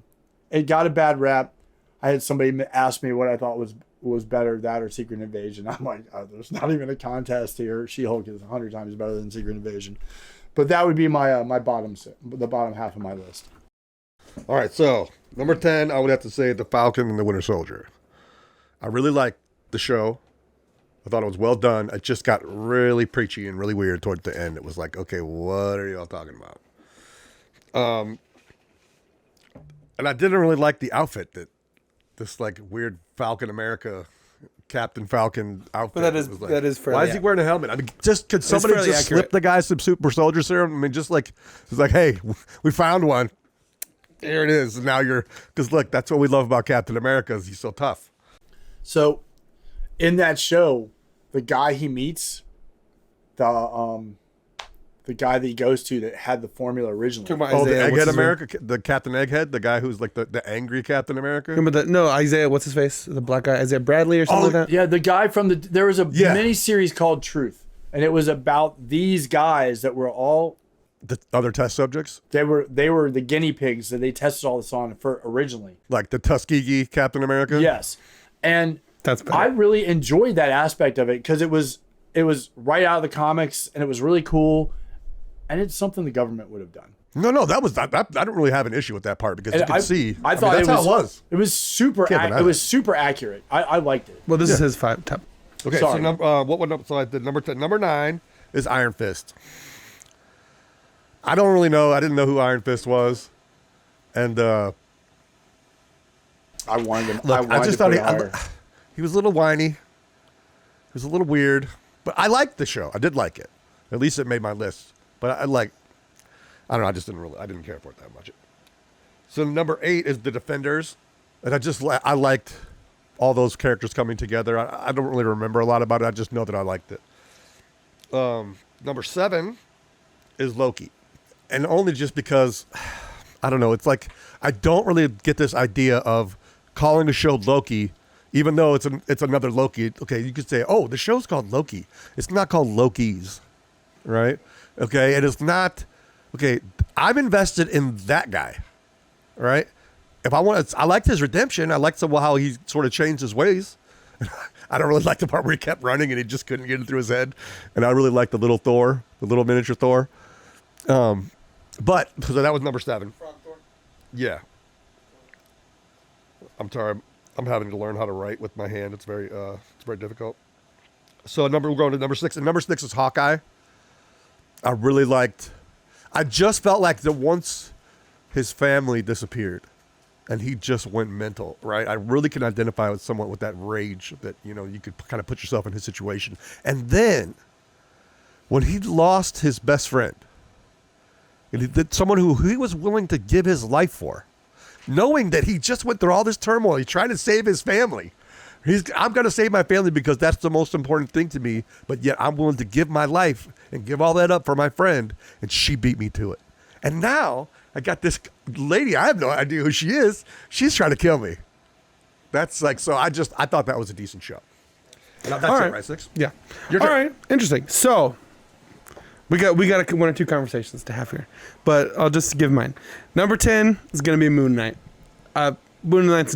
it got a bad rap. I had somebody ask me what I thought was better, that or Secret Invasion. I'm like, there's not even a contest here. She-Hulk is 100 times better than Secret Invasion. But that would be my the bottom half of my list. All right, so number 10, I would have to say The Falcon and the Winter Soldier. I really liked the show. I thought it was well done. It just got really preachy and really weird towards the end. It was like, okay, what are y'all talking about? And I didn't really like the outfit, this like weird Falcon America, Captain Falcon outfit. But that is fairly why is he wearing a helmet? I mean, could somebody fairly just accurate. slip the guy some super soldier serum? I mean, just like, it's like, hey, we found one. Here it is. And now because look, that's what we love about Captain America is he's so tough. So in that show, the guy he meets, the guy that he goes to that had the formula originally. Oh, the Egghead America, the Captain Egghead, the guy who's like the angry Captain America. Remember Isaiah, what's his face? The black guy, Isaiah Bradley or something like that? Yeah, the guy from there was a mini series called Truth, and it was about these guys that were all the other test subjects. They were the guinea pigs that they tested all this on for originally. Like the Tuskegee Captain America? Yes. And that's better. I really enjoyed that aspect of it because it was right out of the comics and it was really cool. And it's something the government would have done. No, that was that. I don't really have an issue with that part because you can see. I thought that's how it was. It was super. It was super accurate. I liked it. Well, this is his top. Okay, Sorry. so what? So I did number 10, number 9. is Iron Fist. I don't really know. I didn't know who Iron Fist was, and I wanted him. look, I just thought he was a little whiny. He was a little weird, but I liked the show. I did like it. At least it made my list. But I don't know. I just I didn't care for it that much. So number 8 is the Defenders, and I liked all those characters coming together. I don't really remember a lot about it. I just know that I liked it. Number 7 is Loki, and only just because I don't know. It's like I don't really get this idea of calling the show Loki, even though it's another Loki. Okay, you could say, oh, the show's called Loki. It's not called Lokis, right? Okay, it is not. Okay, I'm invested in that guy, right? If I liked his redemption. I liked how he sort of changed his ways. I don't really like the part where he kept running and he just couldn't get it through his head. And I really liked the little Thor, the little miniature Thor. But so that was number 7. Frog Thor. Yeah. I'm sorry. I'm having to learn how to write with my hand. It's very difficult. So we're going to number 6, and number 6 is Hawkeye. I just felt like that once his family disappeared and he just went mental, right? I really can identify with someone with that rage that, you could kind of put yourself in his situation. And then when he lost his best friend, and someone who he was willing to give his life for, knowing that he just went through all this turmoil, he's trying to save his family. I'm going to save my family because that's the most important thing to me, but yet I'm willing to give my life and give all that up for my friend, and she beat me to it. And now I got this lady, I have no idea who she is. She's trying to kill me. That's like, so I thought that was a decent show. That's All it, right. right, 6? Yeah. Your All turn. right. Interesting. So we got 1 or 2 conversations to have here, but I'll just give mine. Number 10 is going to be Moon Knight. Moon Knight's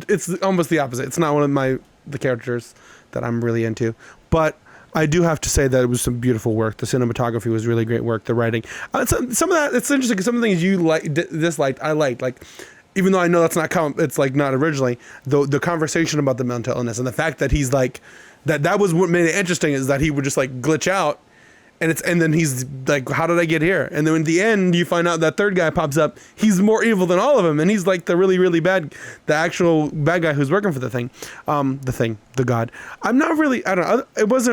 it's almost the opposite. It's not one of the characters that I'm really into, but I do have to say that it was some beautiful work. The cinematography was really great work. The writing, some of that, it's interesting. Some of the things you disliked, I liked. Like, even though I know that's not it's like not originally the conversation about the mental illness and the fact that he's like that was what made it interesting, is that he would just like glitch out. And then he's like, how did I get here? And then in the end, you find out that third guy pops up. He's more evil than all of them. And he's like the really, really bad, the actual bad guy who's working for the thing. The god. I'm not really, I don't know. It was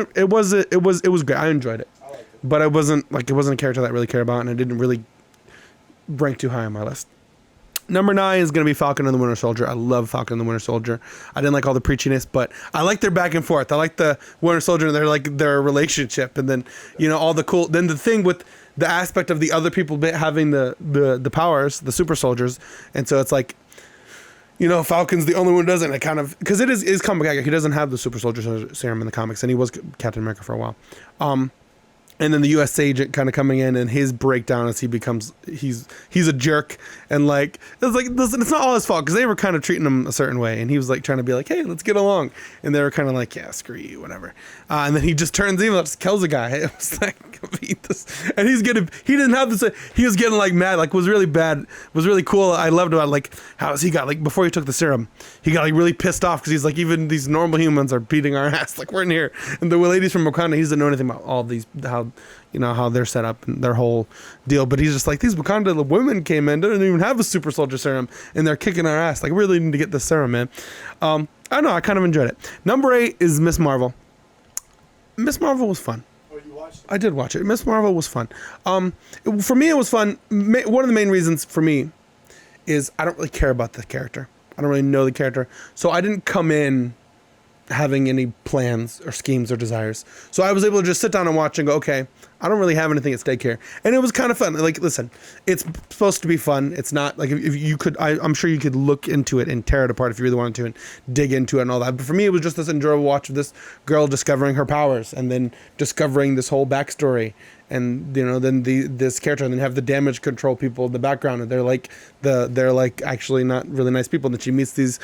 great. I enjoyed it. But it wasn't a character that I really cared about. And it didn't really rank too high on my list. Number 9 is going to be Falcon and the Winter Soldier. I love Falcon and the Winter Soldier. I didn't like all the preachiness, but I like their back and forth. I like the Winter Soldier and their relationship, and then all the cool. Then the thing with the aspect of the other people having the powers, the super soldiers, and so it's like, Falcon's the only one who doesn't. It kind of, because it is comic accurate. He doesn't have the super soldier serum in the comics, and he was Captain America for a while. And then the U.S. agent kind of coming in, and his breakdown as he's a jerk, and like listen, it's not all his fault, because they were kind of treating him a certain way, and he was like trying to be like, hey, let's get along, and they were kind of like, yeah, screw you, whatever. And then he just turns evil, just kills a guy. It was like, eat this, and he didn't have this. He was getting like mad, like was really bad, was really cool. I loved about like how he got like before he took the serum, he got like really pissed off because he's like, even these normal humans are beating our ass, like we're in here, and the ladies from Wakanda, he doesn't know anything about all these how they're set up and their whole deal, but he's just like, these Wakanda women came in, didn't even have a super soldier serum, and they're kicking our ass. Like, we really need to get this serum, man. I don't know, I kind of enjoyed it. Number 8 is Miss Marvel. Miss Marvel was fun. Oh, you watched it? I did watch it. Miss Marvel was fun. For me, it was fun. One of the main reasons for me is I don't really care about the character. I don't really know the character, so I didn't come in having any plans or schemes or desires. So I was able to just sit down and watch and go, okay, I don't really have anything at stake here. And it was kind of fun. Like, listen, it's supposed to be fun. It's not like if you could, I'm sure you could look into it and tear it apart if you really wanted to and dig into it and all that. But for me, it was just this enjoyable watch of this girl discovering her powers and then discovering this whole backstory. And, then this character, and then have the damage control people in the background. And they're like actually not really nice people. And then she meets these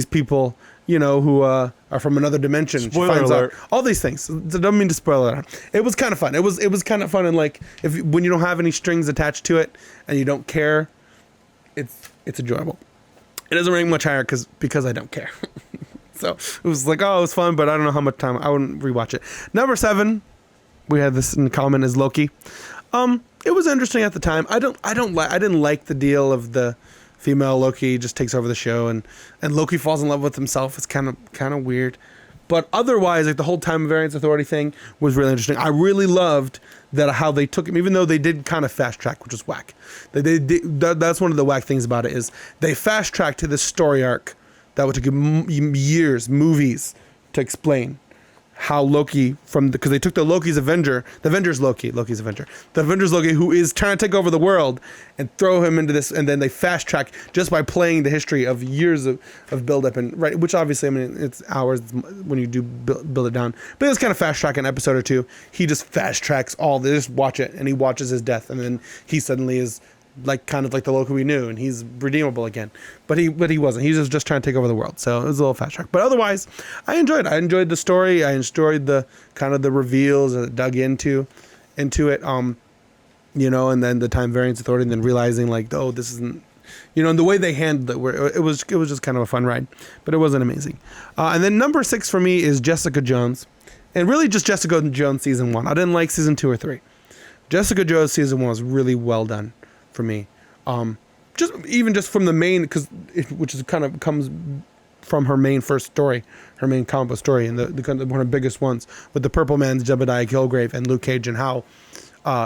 people, who are from another dimension. Spoiler she finds alert. out all these things. So I don't mean to spoil it. It was kind of fun. It was kind of fun, and like when you don't have any strings attached to it and you don't care, it's enjoyable. It doesn't rank much higher because I don't care. So it was like, oh, it was fun, but I don't know how much time. I wouldn't rewatch it. Number 7 We had this in common as Loki. It was interesting at the time. I didn't like the deal of the female Loki just takes over the show and Loki falls in love with himself. It's kind of weird. But otherwise, like the whole time variance authority thing was really interesting. I really loved that how they took him, even though they did kind of fast track, which was whack. That's one of the whack things about it is they fast tracked to this story arc that would take years, movies to explain how Loki because they took the Avengers Loki, the Avengers Loki who is trying to take over the world and throw him into this, and then they fast track just by playing the history of years of build up and right, which obviously I mean it's hours when you do build it down, but it's kind of fast track an episode or two. He just fast tracks all this, watch it, and he watches his death, and then he suddenly is like kind of like the Loki we knew, and he's redeemable again. But he wasn't. He was just trying to take over the world. So it was a little fast track. But otherwise, I enjoyed it. I enjoyed the story. I enjoyed the kind of the reveals that it dug into it. You know, and then the time variance authority, and then realizing like, oh, this isn't, you know, and the way they handled it, where it was just kind of a fun ride, but it wasn't amazing. And then number 6 for me is Jessica Jones, and really just Jessica Jones season 1. I didn't like season 2 or 3. Jessica Jones season 1 was really well done for me. Just from the main, which is kind of comes from her main first story, her main comic book story, and the one of the biggest ones with the Purple Man's Jebediah Killgrave and Luke Cage, and how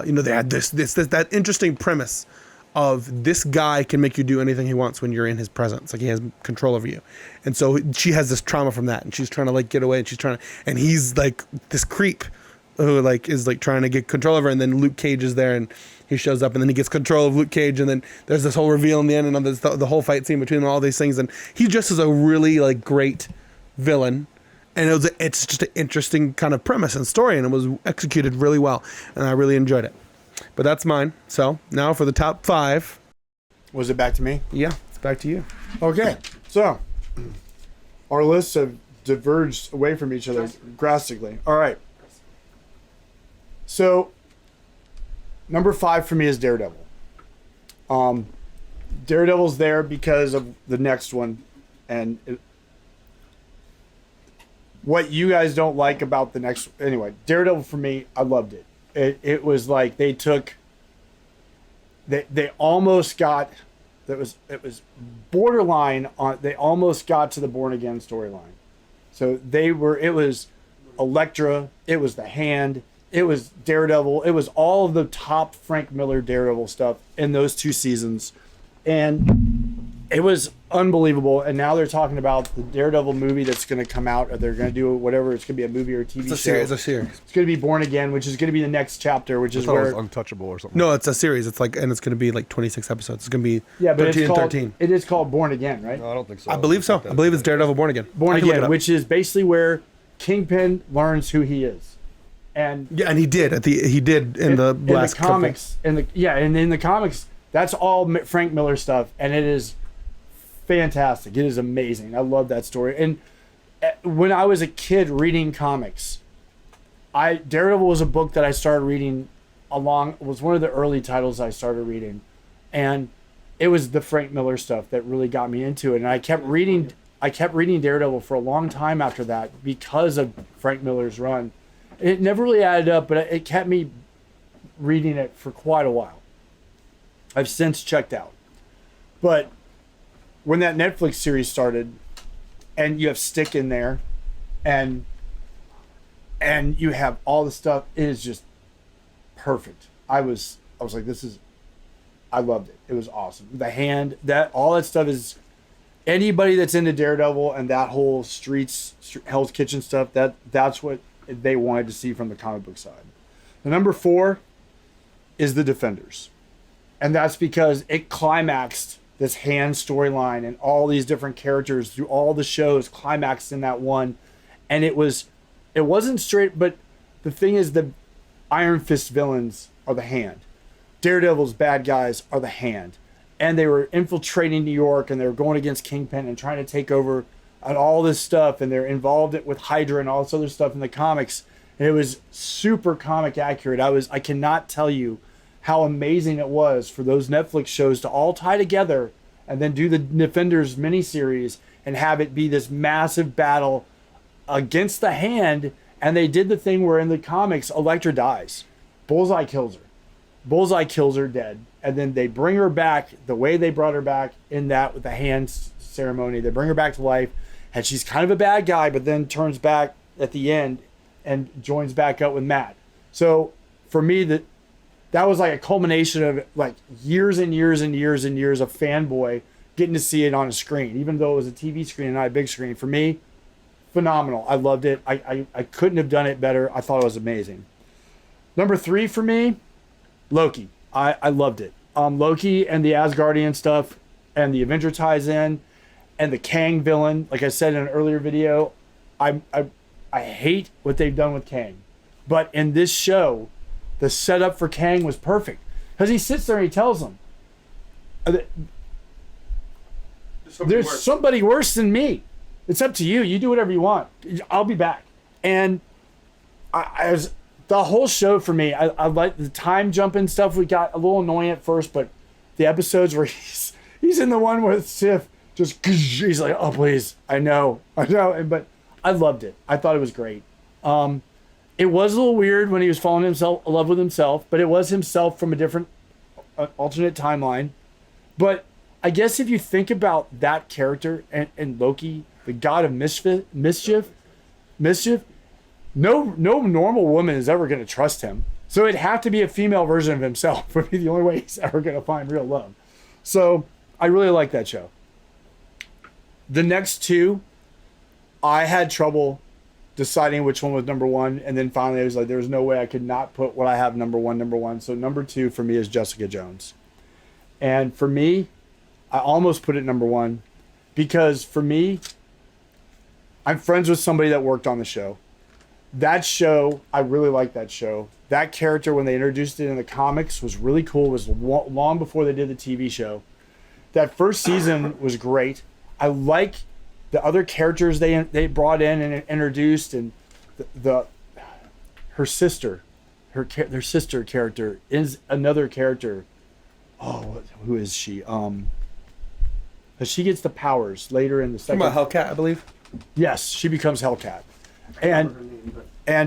you know, they had that interesting premise of this guy can make you do anything he wants when you're in his presence, like he has control over you. And so she has this trauma from that, and she's trying to like get away, and he's like this creep who like is like trying to get control of her, and then Luke Cage is there, and he shows up, and then he gets control of Luke Cage, and then there's this whole reveal in the end, and the whole fight scene between all these things, and he just is a really like great villain, and it's just an interesting kind of premise and story, and it was executed really well, and I really enjoyed it. But that's mine. So now for the top 5. Was it back to me? Yeah, it's back to you. Okay, so our lists have diverged away from each other drastically. All right. So number 5 for me is Daredevil. Daredevil's there because of the next one, and what you guys don't like about the next. Anyway, Daredevil for me, I loved it. It was like they almost got it was borderline on. They almost got to the Born Again storyline. So it was Elektra, it was the Hand, it was Daredevil, it was all of the top Frank Miller Daredevil stuff in those 2 seasons, and it was unbelievable. And now they're talking about the Daredevil movie that's going to come out, or they're going to do whatever. It's going to be a movie or a TV show. It's a series. It's going to be Born Again, which is going to be the next chapter, which is where it was Untouchable or something. No, it's a series. It's like, and it's going to be like 26 episodes. It's going to be but 13 it's and called, 13. It is called Born Again, right? No, I don't think so. I believe so. I believe it's Daredevil Born Again. Born Again, which is basically where Kingpin learns who he is. And yeah, and he did in the last comics. And in the comics, that's all Frank Miller stuff, and it is fantastic. It is amazing. I love that story. And when I was a kid reading comics, Daredevil was a book that I started reading was one of the early titles I started reading, and it was the Frank Miller stuff that really got me into it. And I kept reading Daredevil for a long time after that because of Frank Miller's run. It never really added up, but it kept me reading it for quite a while. I've since checked out. But when that Netflix series started, and you have Stick in there, and you have all the stuff, it is just perfect. I was like, I loved it. It was awesome. The Hand, all that stuff is, anybody that's into Daredevil and that whole Hell's Kitchen stuff, that's what they wanted to see from the comic book side. The number 4 is The Defenders. And that's because it climaxed this Hand storyline, and all these different characters through all the shows climaxed in that one. And it wasn't straight, but the thing is, the Iron Fist villains are the Hand. Daredevil's bad guys are the Hand. And they were infiltrating New York, and they were going against Kingpin and trying to take over and all this stuff, and they're involved with Hydra and all this other stuff in the comics. And it was super comic accurate. I cannot tell you how amazing it was for those Netflix shows to all tie together and then do the Defenders miniseries and have it be this massive battle against the Hand And they did the thing where in the comics, Elektra dies. Bullseye kills her. Bullseye kills her dead. And then they bring her back the way they brought her back in that with the hand ceremony. They bring her back to life. And she's kind of a bad guy, but then turns back at the end and joins back up with Matt. So for me, that was like a culmination of like years and years and years and years of fanboy getting to see it on a screen, even though it was a TV screen and not a big screen. For me, phenomenal. I loved it. I couldn't have done it better. I thought it was amazing. Number 3 for me, Loki. I loved it. Loki and the Asgardian stuff and the Avenger ties in and the Kang villain. Like I said in an earlier video, I hate what they've done with Kang. But in this show, the setup for Kang was perfect. Because he sits there and he tells them, there's somebody worse than me. It's up to you. You do whatever you want. I'll be back. And I was, the whole show for me, I like the time jumping stuff. We got a little annoying at first, but the episodes where he's in the one with Sif, just he's like, oh please, I know, but I loved it. I thought it was great. It was a little weird when he was falling in love with himself, but it was himself from a different alternate timeline. But I guess if you think about that character and Loki, the god of mischief, no normal woman is ever going to trust him. So it'd have to be a female version of himself would be the only way he's ever going to find real love. So I really like that show. The next 2, I had trouble deciding which one was number 1, and then finally I was like, there's no way I could not put what I have number 1. So number 2 for me is Jessica Jones. And for me, I almost put it number 1 because for me, I'm friends with somebody that worked on the show. That show, I really like that show. That character, when they introduced it in the comics, was really cool. It was long before they did the TV show. That first season was great. I like the other characters they brought in and introduced, and her sister, their sister character is another character. Oh, who is she? She gets the powers later in the second. About Hellcat, I believe. Yes, she becomes Hellcat, and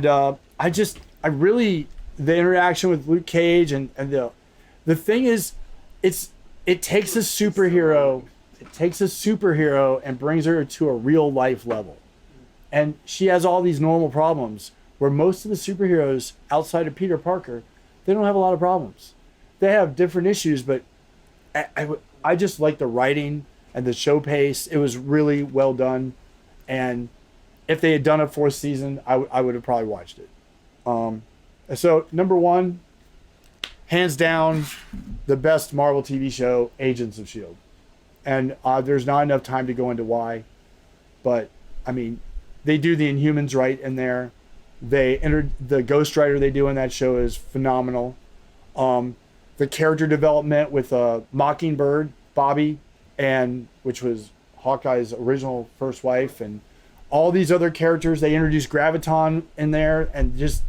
I really the interaction with Luke Cage and the thing is, it takes a superhero. It takes a superhero and brings her to a real life level. And she has all these normal problems where most of the superheroes outside of Peter Parker, they don't have a lot of problems. They have different issues, but I just like the writing and the show pace. It was really well done. And if they had done a 4th season, I would have probably watched it. So number 1, hands down, the best Marvel TV show, Agents of S.H.I.E.L.D. And there's not enough time to go into why, but I mean, they do the Inhumans right in there. They entered the Ghost Rider they do in that show is phenomenal. The character development with Mockingbird, Bobby, and which was Hawkeye's original first wife, and all these other characters. They introduced Graviton in there, and just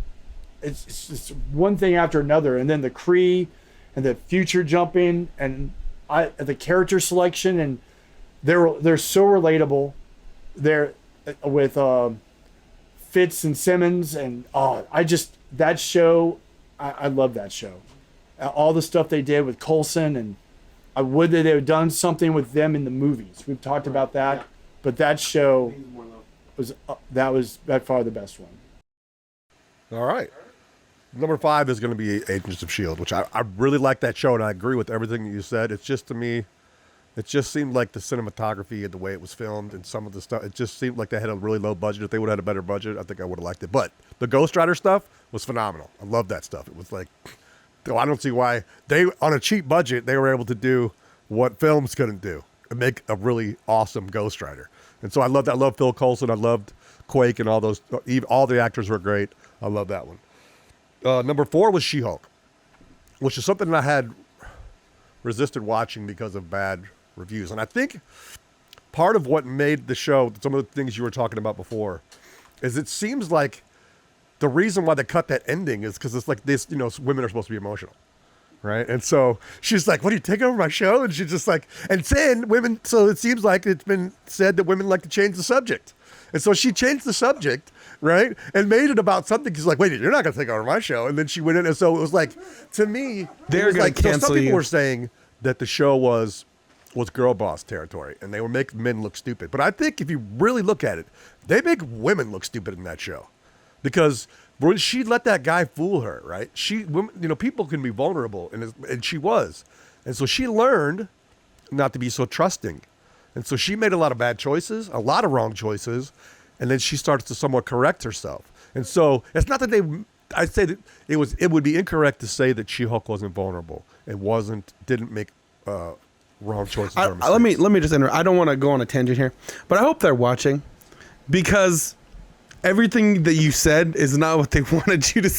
it's just one thing after another. And then the Kree and the future jumping and the character selection, and they're so relatable. They're with Fitz and Simmons, and that show, I love that show. All the stuff they did with Coulson, and I would that they had done something with them in the movies. We've talked about that, but that show was by far the best one. All right. Number 5 is going to be Agents of S.H.I.E.L.D., which I really like that show, and I agree with everything you said. It's just, to me, it just seemed like the cinematography and the way it was filmed and some of the stuff, it just seemed like they had a really low budget. If they would have had a better budget, I think I would have liked it. But the Ghost Rider stuff was phenomenal. I love that stuff. It was like, I don't see why on a cheap budget, they were able to do what films couldn't do and make a really awesome Ghost Rider. And so I loved that. I loved Phil Coulson. I loved Quake and all those. All the actors were great. I love that one. Number 4 was She-Hulk, which is something that I had resisted watching because of bad reviews. And I think part of what made the show, some of the things you were talking about before, is it seems like the reason why they cut that ending is because it's like this, women are supposed to be emotional, right? And so she's like, what, do you take over my show? And she's just like, and then women, so it seems like it's been said that women like to change the subject. And so she changed the subject right? And made it about something. She's like, wait, you're not going to take over my show. And then she went in. And so it was like, to me, They're it was gonna like, cancel some people you. were saying that the show was girl boss territory and they were making men look stupid. But I think if you really look at it, they make women look stupid in that show because when she let that guy fool her, right? People can be vulnerable and she was. And so she learned not to be so trusting. And so she made a lot of bad choices, a lot of wrong choices. And then she starts to somewhat correct herself. And so it's not that I say that it would be incorrect to say that She-Hulk wasn't vulnerable. It didn't make wrong choices. Let me just interrupt. I don't want to go on a tangent here, but I hope they're watching because everything that you said is not what they wanted you to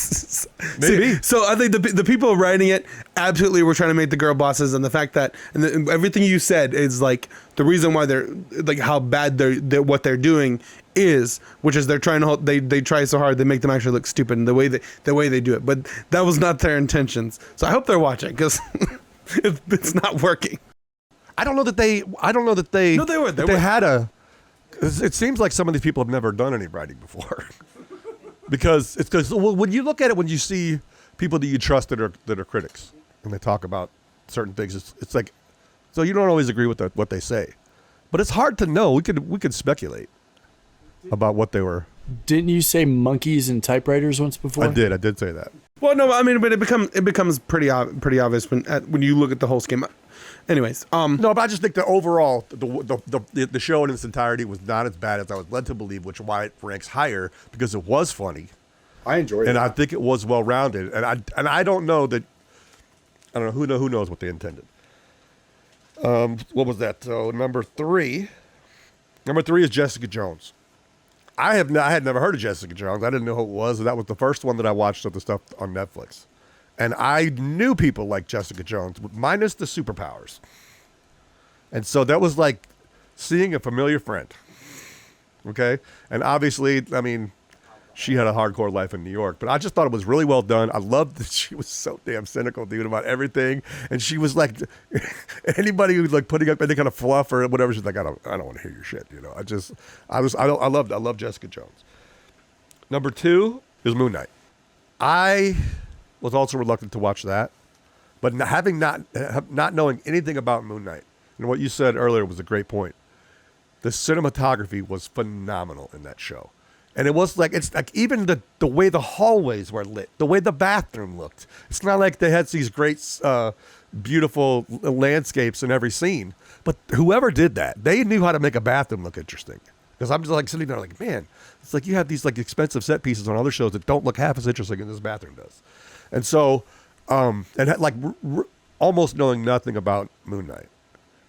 Maybe. see. So I think the people writing it absolutely were trying to make the girl bosses, and the fact that everything you said is like the reason why they're like how bad they're what they're doing is, which is they're trying to they try so hard they make them actually look stupid in the way they do it. But that was not their intentions. So I hope they're watching because it's not working. I don't know that they. No, they were. They had a. It seems like some of these people have never done any writing before, because when you look at it, when you see people that you trust that are critics and they talk about certain things, it's like, so you don't always agree with what they say, but it's hard to know. We could speculate about what they were. Didn't you say monkeys and typewriters once before? I did say that. Well, no, I mean, but it becomes pretty obvious when you look at the whole scheme. Anyways, no, but I just think that overall the show in its entirety was not as bad as I was led to believe, which is why it ranks higher because it was funny. I enjoyed it, and I think it was well rounded. And I don't know that. I don't know who knows what they intended. What was that? So number three is Jessica Jones. I had never heard of Jessica Jones. I didn't know who it was. And that was the first one that I watched of the stuff on Netflix. And I knew people like Jessica Jones, minus the superpowers. And so that was like seeing a familiar friend. Okay? And obviously, I mean, she had a hardcore life in New York. But I just thought it was really well done. I loved that she was so damn cynical, dude, about everything. And she was like, anybody who's like putting up any kind of fluff or whatever, she's like, I don't want to hear your shit. You know, I love Jessica Jones. Number 2 is Moon Knight. I was also reluctant to watch that, but having not knowing anything about Moon Knight, and what you said earlier was a great point. The cinematography was phenomenal in that show, and it was like it's like even the way the hallways were lit, the way the bathroom looked. It's not like they had these great, beautiful landscapes in every scene, but whoever did that, they knew how to make a bathroom look interesting. Because I'm just like sitting there like, man, it's like you have these like expensive set pieces on other shows that don't look half as interesting as this bathroom does. And so, almost knowing nothing about Moon Knight,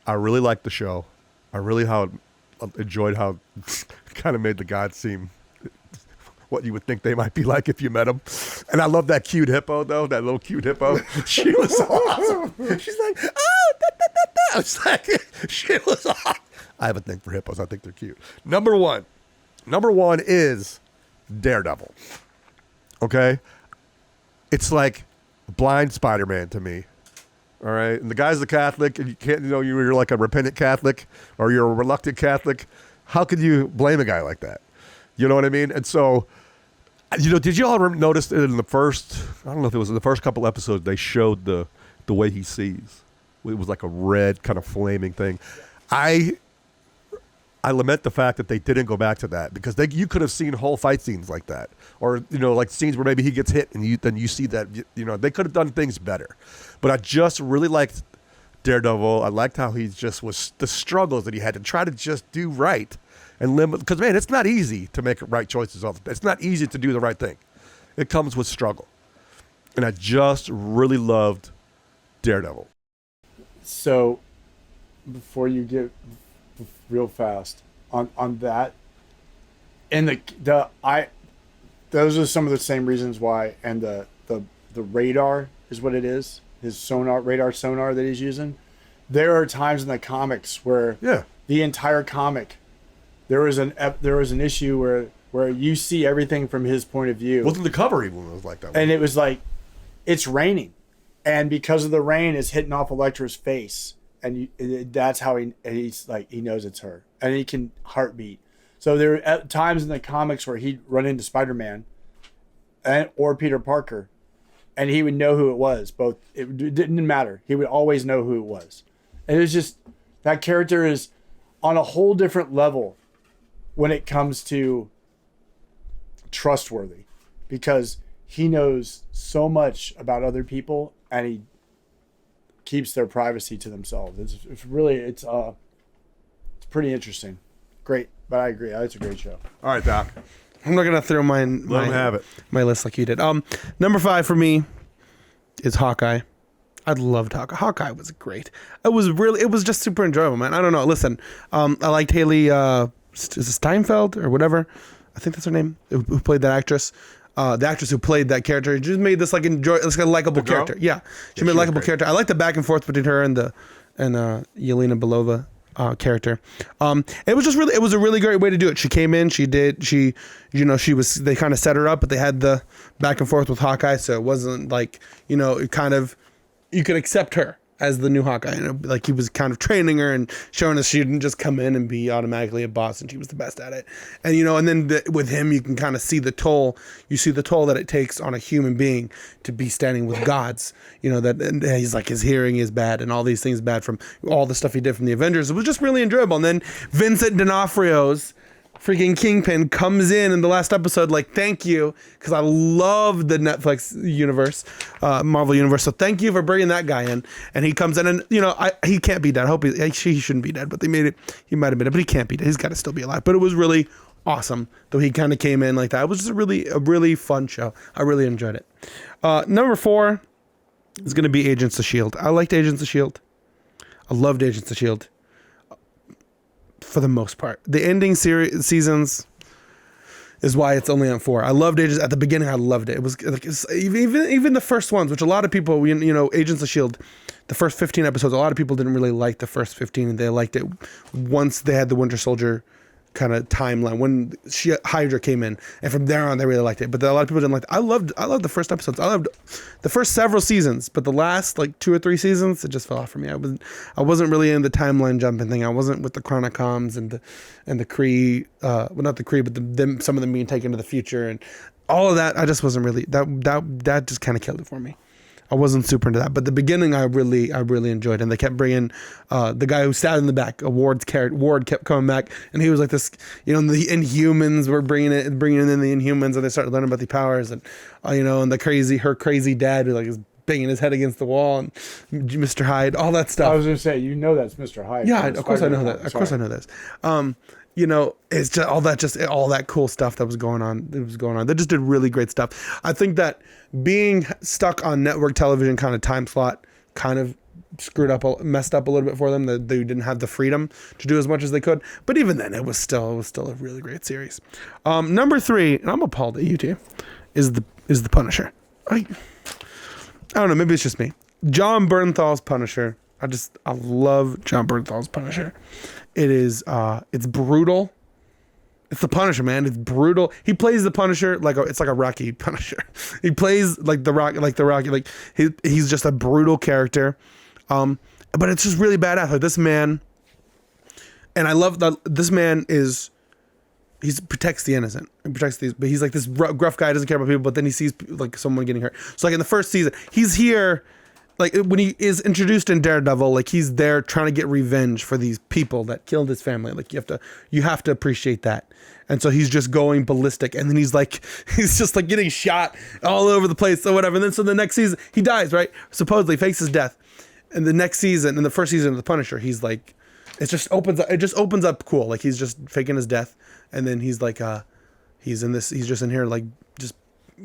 I really liked the show. I really enjoyed how it kind of made the gods seem what you would think they might be like if you met them. And I love that cute hippo, though, that little cute hippo. She was so awesome. She's like, oh, da, da, da, da. I was like, she was awesome. I have a thing for hippos. I think they're cute. Number one is Daredevil. Okay? It's like blind Spider-Man to me. All right? And the guy's a Catholic, and you can't, you're like a repentant Catholic, or you're a reluctant Catholic. How could you blame a guy like that? You know what I mean? And so, did you all notice that in the first, I don't know if it was in the first couple episodes, they showed the way he sees. It was like a red kind of flaming thing. I lament the fact that they didn't go back to that, because you could have seen whole fight scenes like that, or like scenes where maybe he gets hit and then you see that. They could have done things better. But I just really liked Daredevil. I liked how he just was, the struggles that he had to try to just do right and limit. Because man, it's not easy to make right choices. It's not easy to do the right thing. It comes with struggle, and I just really loved Daredevil. So, before you get real fast on that, and those are some of the same reasons why, and the radar is what it is, his radar sonar that he's using. There are times in the comics where the entire comic, there was an issue where you see everything from his point of view. Wasn't the cover even was like that? And it was like, it's raining, and because of the rain, it's hitting off Elektra's face. And that's how he's like, he knows it's her, and he can heartbeat. So there are at times in the comics where he'd run into Spider-Man, or Peter Parker, and he would know who it was. Both, it didn't matter. He would always know who it was. And it was just, that character is on a whole different level when it comes to trustworthy, because he knows so much about other people and he keeps their privacy to themselves. It's pretty interesting. Great, but I agree. It's a great show. All right, Doc. I'm not gonna throw Let him have it. my list like you did. Number 5 for me is Hawkeye. I loved Hawkeye. Hawkeye was great. It was just super enjoyable, man. I don't know. Listen, I liked Haley. Is it Steinfeld or whatever? I think that's her name. Who played that actress? The actress who played that character just made this like a likable character. Yeah, she made a likable character. I like the back and forth between her and Yelena Belova character. It was a really great way to do it. She came in, they kind of set her up, but they had the back and forth with Hawkeye, so it wasn't like, you could accept her as the new Hawkeye. Like he was kind of training her and showing us she didn't just come in and be automatically a boss, and she was the best at it. And and then with him, you can kind of see the toll. You see the toll that it takes on a human being to be standing with gods. That he's like, his hearing is bad and all these things bad from all the stuff he did from the Avengers. It was just really enjoyable. And then Vincent D'Onofrio's freaking Kingpin comes in the last episode, like, thank you, because I love the Netflix universe, Marvel universe, so thank you for bringing that guy in. And he comes in, and he can't be dead. I hope he shouldn't be dead, but he might have been dead, but he can't be dead. He's got to still be alive. But it was really awesome though he kind of came in like that. It was just a really fun show. I really enjoyed it. Number 4 is going to be Agents of S.H.I.E.L.D. I liked Agents of S.H.I.E.L.D. I loved Agents of S.H.I.E.L.D. for the most part. The ending seasons is why it's only on 4. I loved Agents at the beginning. I loved it. It was like even the first ones, which a lot of people, Agents of S.H.I.E.L.D., the first 15 episodes, a lot of people didn't really like the first 15, and they liked it once they had the Winter Soldier kind of timeline when Hydra came in, and from there on they really liked it. But a lot of people didn't like it. I loved the first episodes. I loved the first several seasons, but the last like 2 or 3 seasons, it just fell off for me. I wasn't really in the timeline jumping thing. I wasn't with the Chronicoms and the Kree, not the Kree, but some of them being taken to the future and all of that. I just wasn't really that just kind of killed it for me. I wasn't super into that, but the beginning I really enjoyed, and they kept bringing the guy who sat in the back. Ward kept coming back, and he was like this. The Inhumans were bringing in the Inhumans, and they started learning about the powers, and and her crazy dad who like is banging his head against the wall, and Mr. Hyde, all that stuff. I was gonna say, that's Mr. Hyde. Yeah, of course I know that. Of course I know this. It's just all that cool stuff that was going on. They just did really great stuff. I think that being stuck on network television kind of time slot kind of messed up a little bit for them. That they didn't have the freedom to do as much as they could. But even then, it was still a really great series. Number 3, and I'm appalled at you two, is the Punisher. I don't know. Maybe it's just me. John Bernthal's Punisher. I love John Bernthal's Punisher. It is, it's brutal. It's the Punisher, man. It's brutal. He plays the Punisher it's like a Rocky Punisher. He plays like the Rocky, like he's just a brutal character. But it's just really badass. Like this man, and I love that this man he protects the innocent. He protects these, but he's like this gruff guy, doesn't care about people, but then he sees like someone getting hurt. So like in the first season, he's here. Like when he is introduced in Daredevil, like he's there trying to get revenge for these people that killed his family. Like you have to appreciate that. And so he's just going ballistic, and then he's just like getting shot all over the place or whatever. And then so the next season he dies, right? Supposedly fakes his death. And the next season, in the first season of The Punisher, he's like, it just opens up cool. Like he's just faking his death, and then he's like, he's just in here like just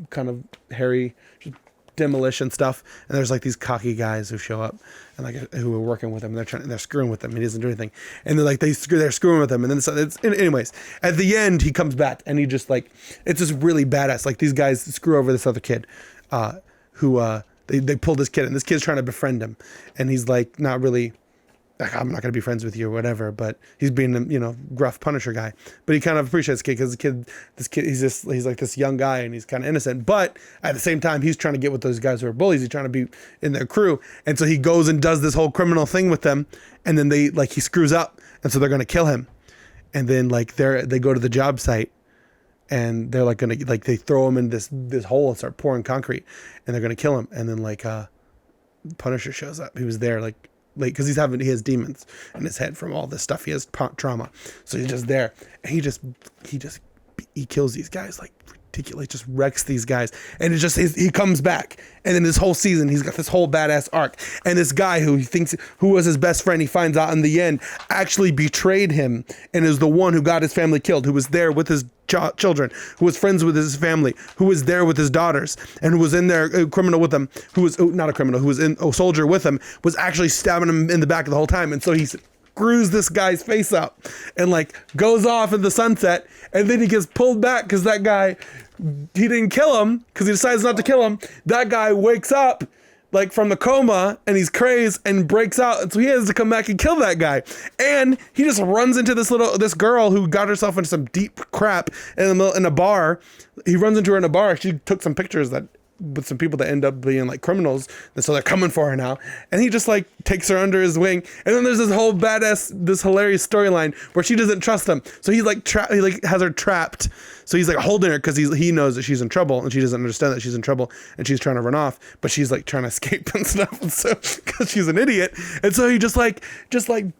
kind of hairy, just demolition stuff, and there's like these cocky guys who show up and like who are working with him, and they're screwing with him, and he doesn't do anything, and they're screwing with him, and then anyways at the end he comes back, and he just like, it's just really badass. Like these guys screw over this other kid who they pulled this kid, and this kid's trying to befriend him, and he's like not really like, I'm not going to be friends with you or whatever, but he's being a, gruff Punisher guy, but he kind of appreciates the kid because this kid, he's like this young guy, and he's kind of innocent, but at the same time, he's trying to get with those guys who are bullies. He's trying to be in their crew. And so he goes and does this whole criminal thing with them. And then he screws up. And so they're going to kill him. and then like they go to the job site, and they're like gonna like they throw him in this hole and start pouring concrete, and they're gonna kill him, and then like Punisher shows up. He was there like late because he has demons in his head from all this stuff. He has trauma, so he's just there, and he kills these guys like ridiculous. Just wrecks these guys, and it just he comes back, and then this whole season he's got this whole badass arc. And this guy who was his best friend, he finds out in the end actually betrayed him and is the one who got his family killed. Who was there with his children, who was friends with his family, who was there with his daughters, and who was in there a criminal with them, who was not a criminal, who was a soldier with him, was actually stabbing him in the back the whole time. And so he screws this guy's face up and like goes off in the sunset, and then he gets pulled back because that guy, he didn't kill him because he decides not to kill him. That guy wakes up like from the coma and he's crazed and breaks out, and so he has to come back and kill that guy. And he just runs into this girl who got herself into some deep crap in a bar. He runs into her in a bar. She took some pictures with some people that end up being like criminals, and so they're coming for her now. And he just like takes her under his wing, and then there's this whole this hilarious storyline where she doesn't trust him, so he has her trapped. So he's like holding her because he knows that she's in trouble, and she doesn't understand that she's in trouble, and she's trying to run off, but she's like trying to escape and stuff, and so because she's an idiot. And so he just like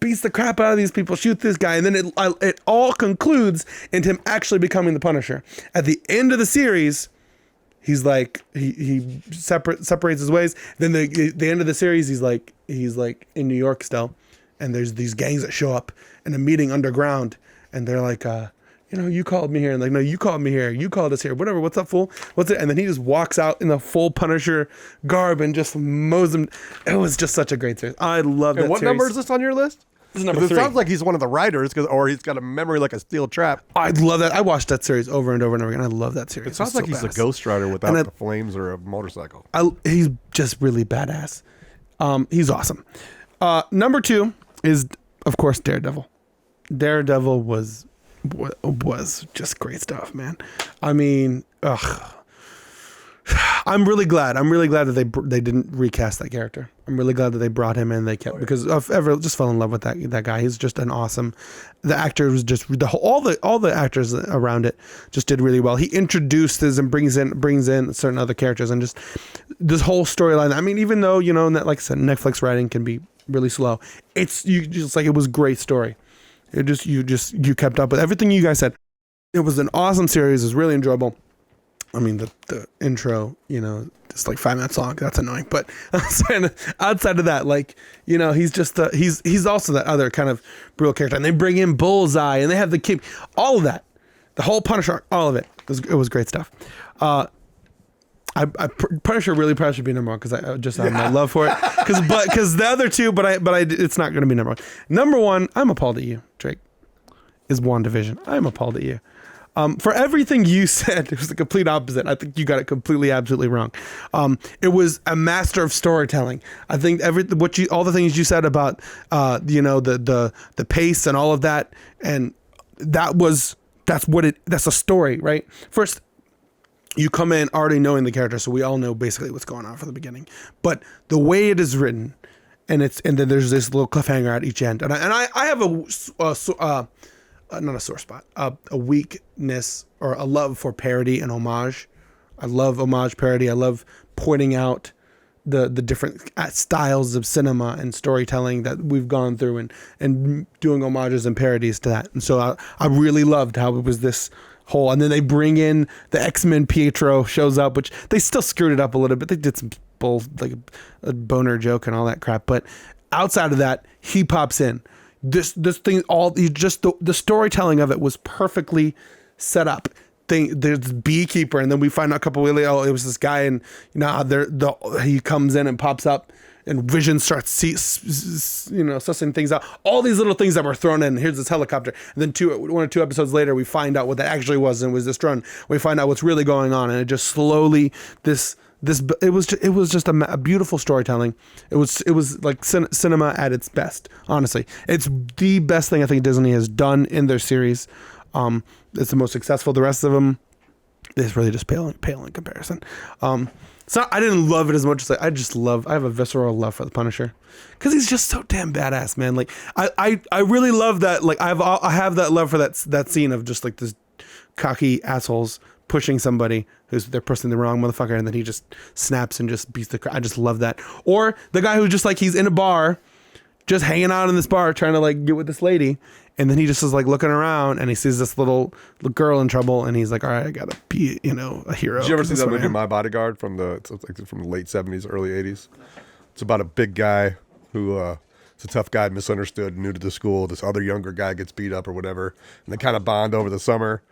beats the crap out of these people, shoots this guy, and then it all concludes into him actually becoming the Punisher. At the end of the series, he's like he separates his ways. Then the end of the series, he's like in New York still, and there's these gangs that show up in a meeting underground, and they're like, you called me here, and like, no, you called me here, you called us here, whatever. What's up, fool? What's it? And then he just walks out in the full Punisher garb and just mows them. It was just such a great series. I love that. And what series. number is this on your list? This is number 'Cause 3. It sounds like he's one of the writers, or he's got a memory like a steel trap. I love that. I watched that series over and over and over again. I love that series. It sounds It's like so he's badass. a ghostwriter without the flames or a motorcycle. He's just really badass. He's awesome. Number 2 is, of course, Daredevil. Daredevil was just great stuff, man. I mean, I'm really glad that they didn't recast that character. I'm really glad that they brought him in. They kept because I just fell in love with that guy. He's just an awesome. The actor was just all the actors around it just did really well. He introduces and brings in certain other characters, and just this whole storyline. I mean, even though like I said, Netflix writing can be really slow. It was a great story. You kept up with everything you guys said. It was an awesome series. It was really enjoyable. I mean, the intro, just like 5 minutes long. That's annoying. But outside of that, like, he's just he's also that other kind of brutal character. And they bring in Bullseye, and they have the cape, all of that, the whole Punisher arc, all of it. It was great stuff. Punisher really probably should be number 1 because I just have my love for it. Because the other two, but it's not going to be number 1. Number 1, I'm appalled at you, Drake, is WandaVision. I'm appalled at you. For everything you said, it was the complete opposite. I think you got it completely, absolutely wrong. It was a master of storytelling. I think all the things you said about, the pace and all of that, and that's a story, right? First, you come in already knowing the character, so we all know basically what's going on from the beginning. But the way it is written, and then there's this little cliffhanger at each end, and I have not a sore spot, a weakness or a love for parody and homage. I love homage parody. I love pointing out the different styles of cinema and storytelling that we've gone through and doing homages and parodies to that. And so I really loved how it was this whole, and then they bring in the X-Men. Pietro shows up, which they still screwed it up a little bit. They did some like a boner joke and all that crap. But outside of that, he pops in. This thing, the storytelling of it was perfectly set up. There's beekeeper, and then we find out a couple of weeks later, it was this guy, and he comes in and pops up, and Vision starts sussing things out. All these little things that were thrown in. Here's this helicopter, and then 1 or 2 episodes later, we find out what that actually was, and it was this drone. We find out what's really going on, and it just slowly it was just a beautiful storytelling. It was like cinema at its best. Honestly, it's the best thing I think Disney has done in their series. It's the most successful. The rest of them, It's really just pale in comparison. So I didn't love it as much as I have a visceral love for the Punisher because he's just so damn badass, man. Like I really love that. Like I have that love for that scene of just like this cocky assholes pushing somebody they're pushing the wrong motherfucker, and then he just snaps and just beats the. I just love that. Or the guy who just like he's in a bar, just hanging out in this bar trying to like get with this lady. And then he just is like looking around and he sees this little girl in trouble and he's like, all right, I gotta be, a hero. Did you ever see that movie My Bodyguard from the late 70s, early 80s? It's about a big guy who is a tough guy, misunderstood, new to the school. This other younger guy gets beat up or whatever, and they kind of bond over the summer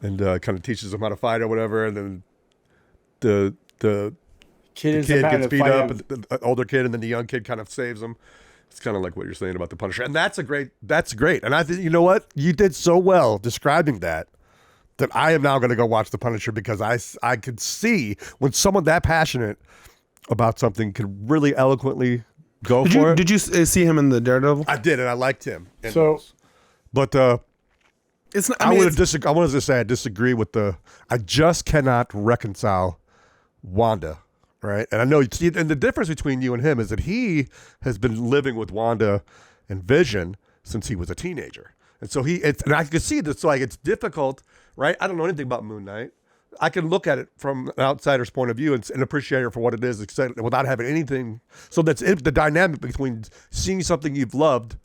and kind of teaches him how to fight or whatever. And then the kid gets beat up, the older kid, and then the young kid kind of saves him. It's kind of like what you're saying about the Punisher. And that's great. And I think, you know what? You did so well describing that I am now going to go watch the Punisher because I could see when someone that passionate about something could really eloquently go for it. Did you see him in the Daredevil? I did, and I liked him. But it's not, I wanted to say I disagree with I just cannot reconcile Wanda. Right. And I know, and the difference between you and him is that he has been living with Wanda and Vision since he was a teenager. And so and I can see this, like, it's difficult, right? I don't know anything about Moon Knight. I can look at it from an outsider's point of view and appreciate it for what it is, without having anything. So the dynamic between seeing something you've loved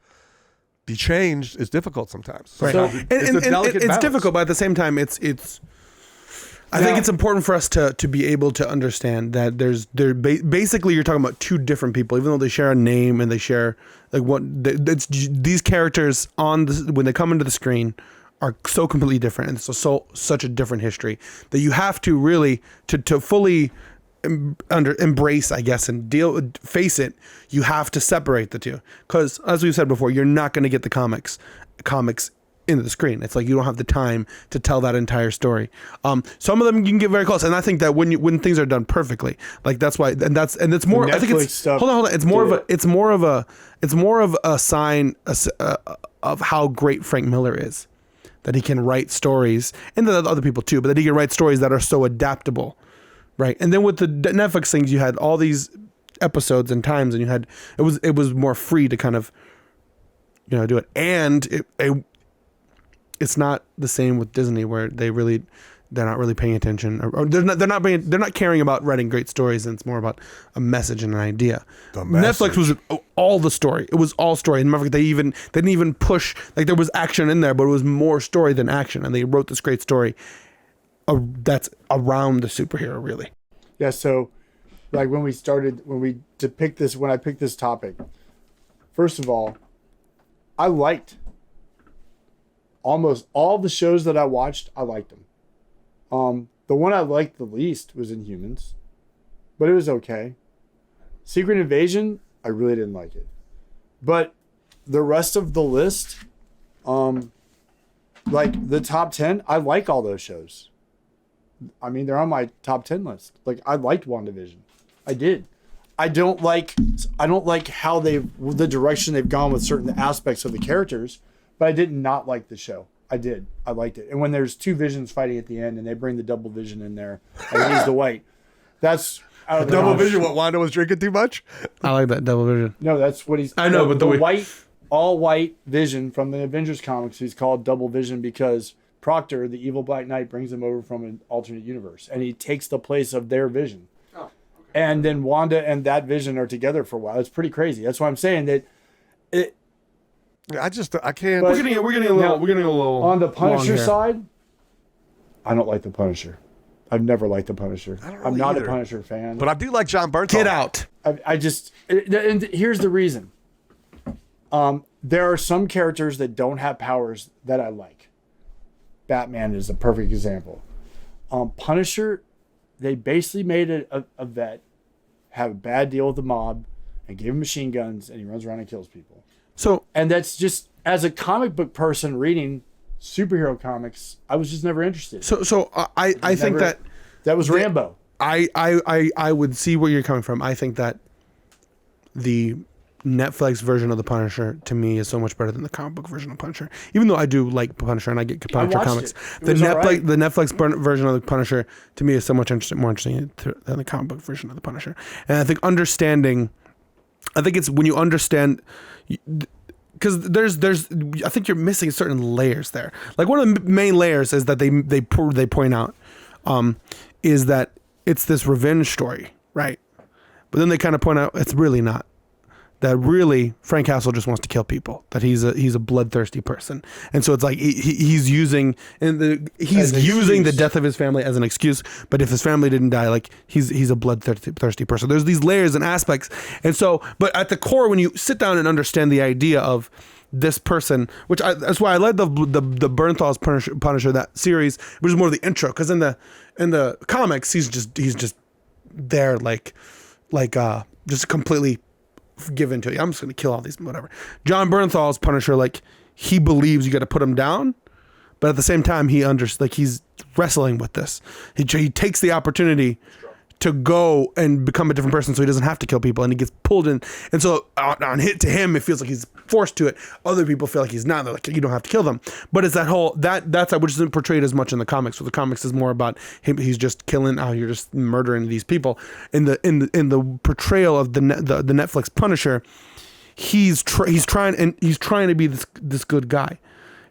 be changed is difficult sometimes. Right. So, it's difficult, but at the same time, I think it's important for us to be able to understand that basically you're talking about two different people, even though they share a name and they share these characters when they come into the screen are so completely different and such a different history that you have to really to fully embrace, I guess, and face it. You have to separate the two because, as we've said before, you're not going to get the comics into the screen. It's like you don't have the time to tell that entire story. Some of them you can get very close, and I think that when things are done perfectly, like that's why, and it's more. I think it's stuff, hold on. It's more of a sign of how great Frank Miller is, that he can write stories, and then other people too, but that he can write stories that are so adaptable, right? And then with the Netflix things, you had all these episodes and times, and it was more free to kind of do it, and it's not the same with Disney where they're not really paying attention or they're not caring about writing great stories, and it's more about a message and an idea. Netflix was all the story. It was all story. And they didn't even push, like, there was action in there, but it was more story than action. And they wrote this great story that's around the superhero, really. Yeah. So like when I picked this topic, first of all, I liked almost all the shows that I watched. I liked them. The one I liked the least was Inhumans, but it was okay. Secret Invasion, I really didn't like it. But the rest of the list, like the top 10, I like all those shows. I mean, they're on my top 10 list. Like, I liked WandaVision. I did. I don't like how the direction they've gone with certain aspects of the characters, but I did not like the show. I did. I liked it. And when there's two Visions fighting at the end and they bring the double Vision in there and he's the white, that's double Vision. What, Wanda was drinking too much? I like that double Vision. No, that's what he's. I know, but the white, all white Vision from the Avengers comics, he's called double Vision because Proctor, the evil Black Knight, brings him over from an alternate universe and he takes the place of their Vision. Oh, okay. And then Wanda and that Vision are together for a while. It's pretty crazy. That's why I'm saying that it. I can't. We're getting a little. On the Punisher side, I don't like the Punisher. I've never liked the Punisher. I'm not a Punisher fan. But I do like John Bernthal. Get out. And here's the reason. There are some characters that don't have powers that I like. Batman is a perfect example. Punisher, they basically made a vet have a bad deal with the mob and gave him machine guns and he runs around and kills people. And that's just, as a comic book person reading superhero comics, I was just never interested. I think that was Rambo. I would see where you're coming from. I think that the Netflix version of the Punisher to me is so much better than the comic book version of Punisher. Even though I do like Punisher and I get Punisher watched comics, it. It was alright. The Netflix version of the Punisher to me is so much more interesting than the comic book version of the Punisher. And I think it's when you understand. Because there's I think you're missing certain layers there. Like one of the main layers is that they point out is that it's this revenge story, right? But then they kind of point out it's really not. That really Frank Castle just wants to kill people. That he's a bloodthirsty person, and so it's like he's using the death of his family as an excuse. But if his family didn't die, like he's a bloodthirsty person. There's these layers and aspects, and so but at the core, when you sit down and understand the idea of this person, that's why I led the Bernthal's Punisher that series, which is more of the intro, because in the comics he's just there just completely given to you. I'm just going to kill all these, whatever. John Bernthal's Punisher, like, he believes you got to put him down, but at the same time, he's wrestling with this. He takes the opportunity to go and become a different person so he doesn't have to kill people, and he gets pulled in. And so on hit to him, it feels like he's forced to it. Other people feel like he's not. They're like, you don't have to kill them. But it's that whole, that's which isn't portrayed as much in the comics. So the comics is more about him. He's just killing, you're just murdering these people. In the portrayal of the Netflix Punisher, he's trying to be this good guy.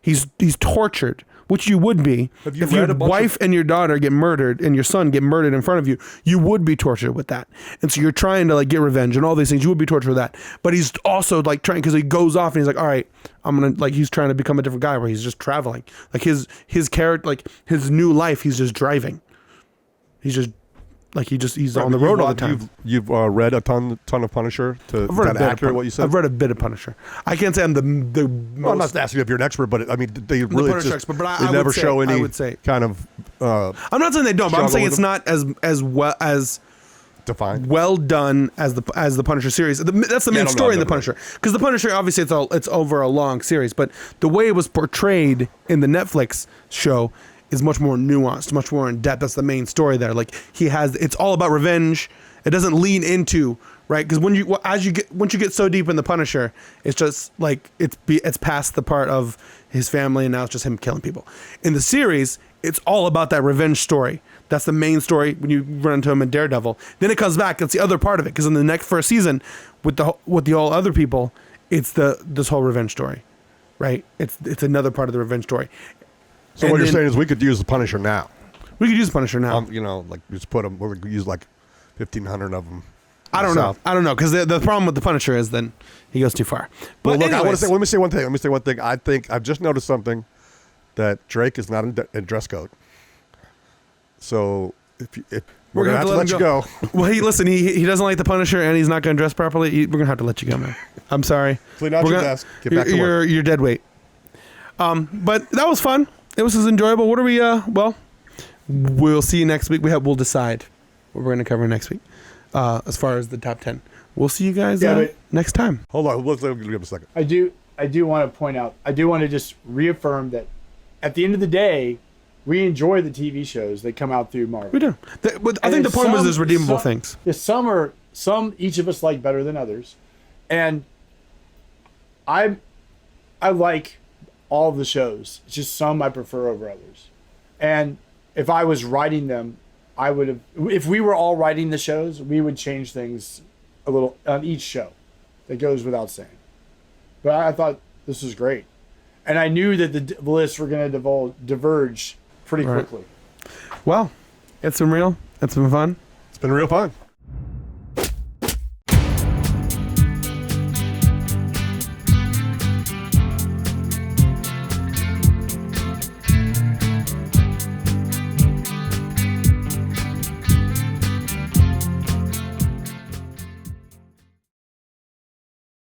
He's tortured, which you would be if your wife and your daughter get murdered and your son get murdered in front of you. You would be tortured with that, and so you're trying to like get revenge and all these things. You would be tortured with that, but he's also like trying, because he goes off and he's like, all right, I'm gonna, like, he's trying to become a different guy where he's just traveling, like his character, like his new life. He's just driving. He's just like he's on the road all the time. You've read a ton of Punisher. Is that accurate what you said? I've read a bit of Punisher. I can't say I'm the most. Well, I'm not asking if you're an expert, but I mean, they really Punisher just expert, but they never show any I would say, kind of. I'm not saying they don't, but I'm saying it's not as well as defined, well done as the Punisher series. That's the main story in the Punisher, because the Punisher, obviously it's over a long series, but the way it was portrayed in the Netflix show is much more nuanced, much more in depth. That's the main story there. Like it's all about revenge. It doesn't lean into, right? Because once you get so deep in the Punisher, it's just like it's past the part of his family, and now it's just him killing people. In the series, it's all about that revenge story. That's the main story when you run into him in Daredevil. Then it comes back. That's the other part of it, because in the next first season, with the all other people, it's this whole revenge story, right? It's another part of the revenge story. So what you're saying is we could use the Punisher now. We could use Punisher now. Like just put them. We could use like 1,500 of them. I don't know, because the problem with the Punisher is then he goes too far. But well, look, anyways, let me say one thing. I think I've just noticed something, that Drake is not in dress code. So if we're gonna have to let you go. Well, listen. He doesn't like the Punisher, and he's not gonna dress properly. We're gonna have to let you go, man. I'm sorry. Clean out your desk. Get back to work. You're dead weight. But that was fun. It was enjoyable. What are we? Well, we'll see you next week. We'll decide what we're going to cover next week. As far as the top 10, we'll see you guys next time. Hold on, let's give him a second. I do want to point out. I do want to just reaffirm that at the end of the day, we enjoy the TV shows that come out through Marvel. We do. I think the point was there's redeemable things. Yeah, some each of us like better than others, and I like all of the shows. It's just some I prefer over others. And if I was writing them, I would have, if we were all writing the shows, we would change things a little on each show. That goes without saying. But I thought this was great. And I knew that the lists were going to diverge pretty quickly. Well, it's been real. It's been fun. It's been real fun.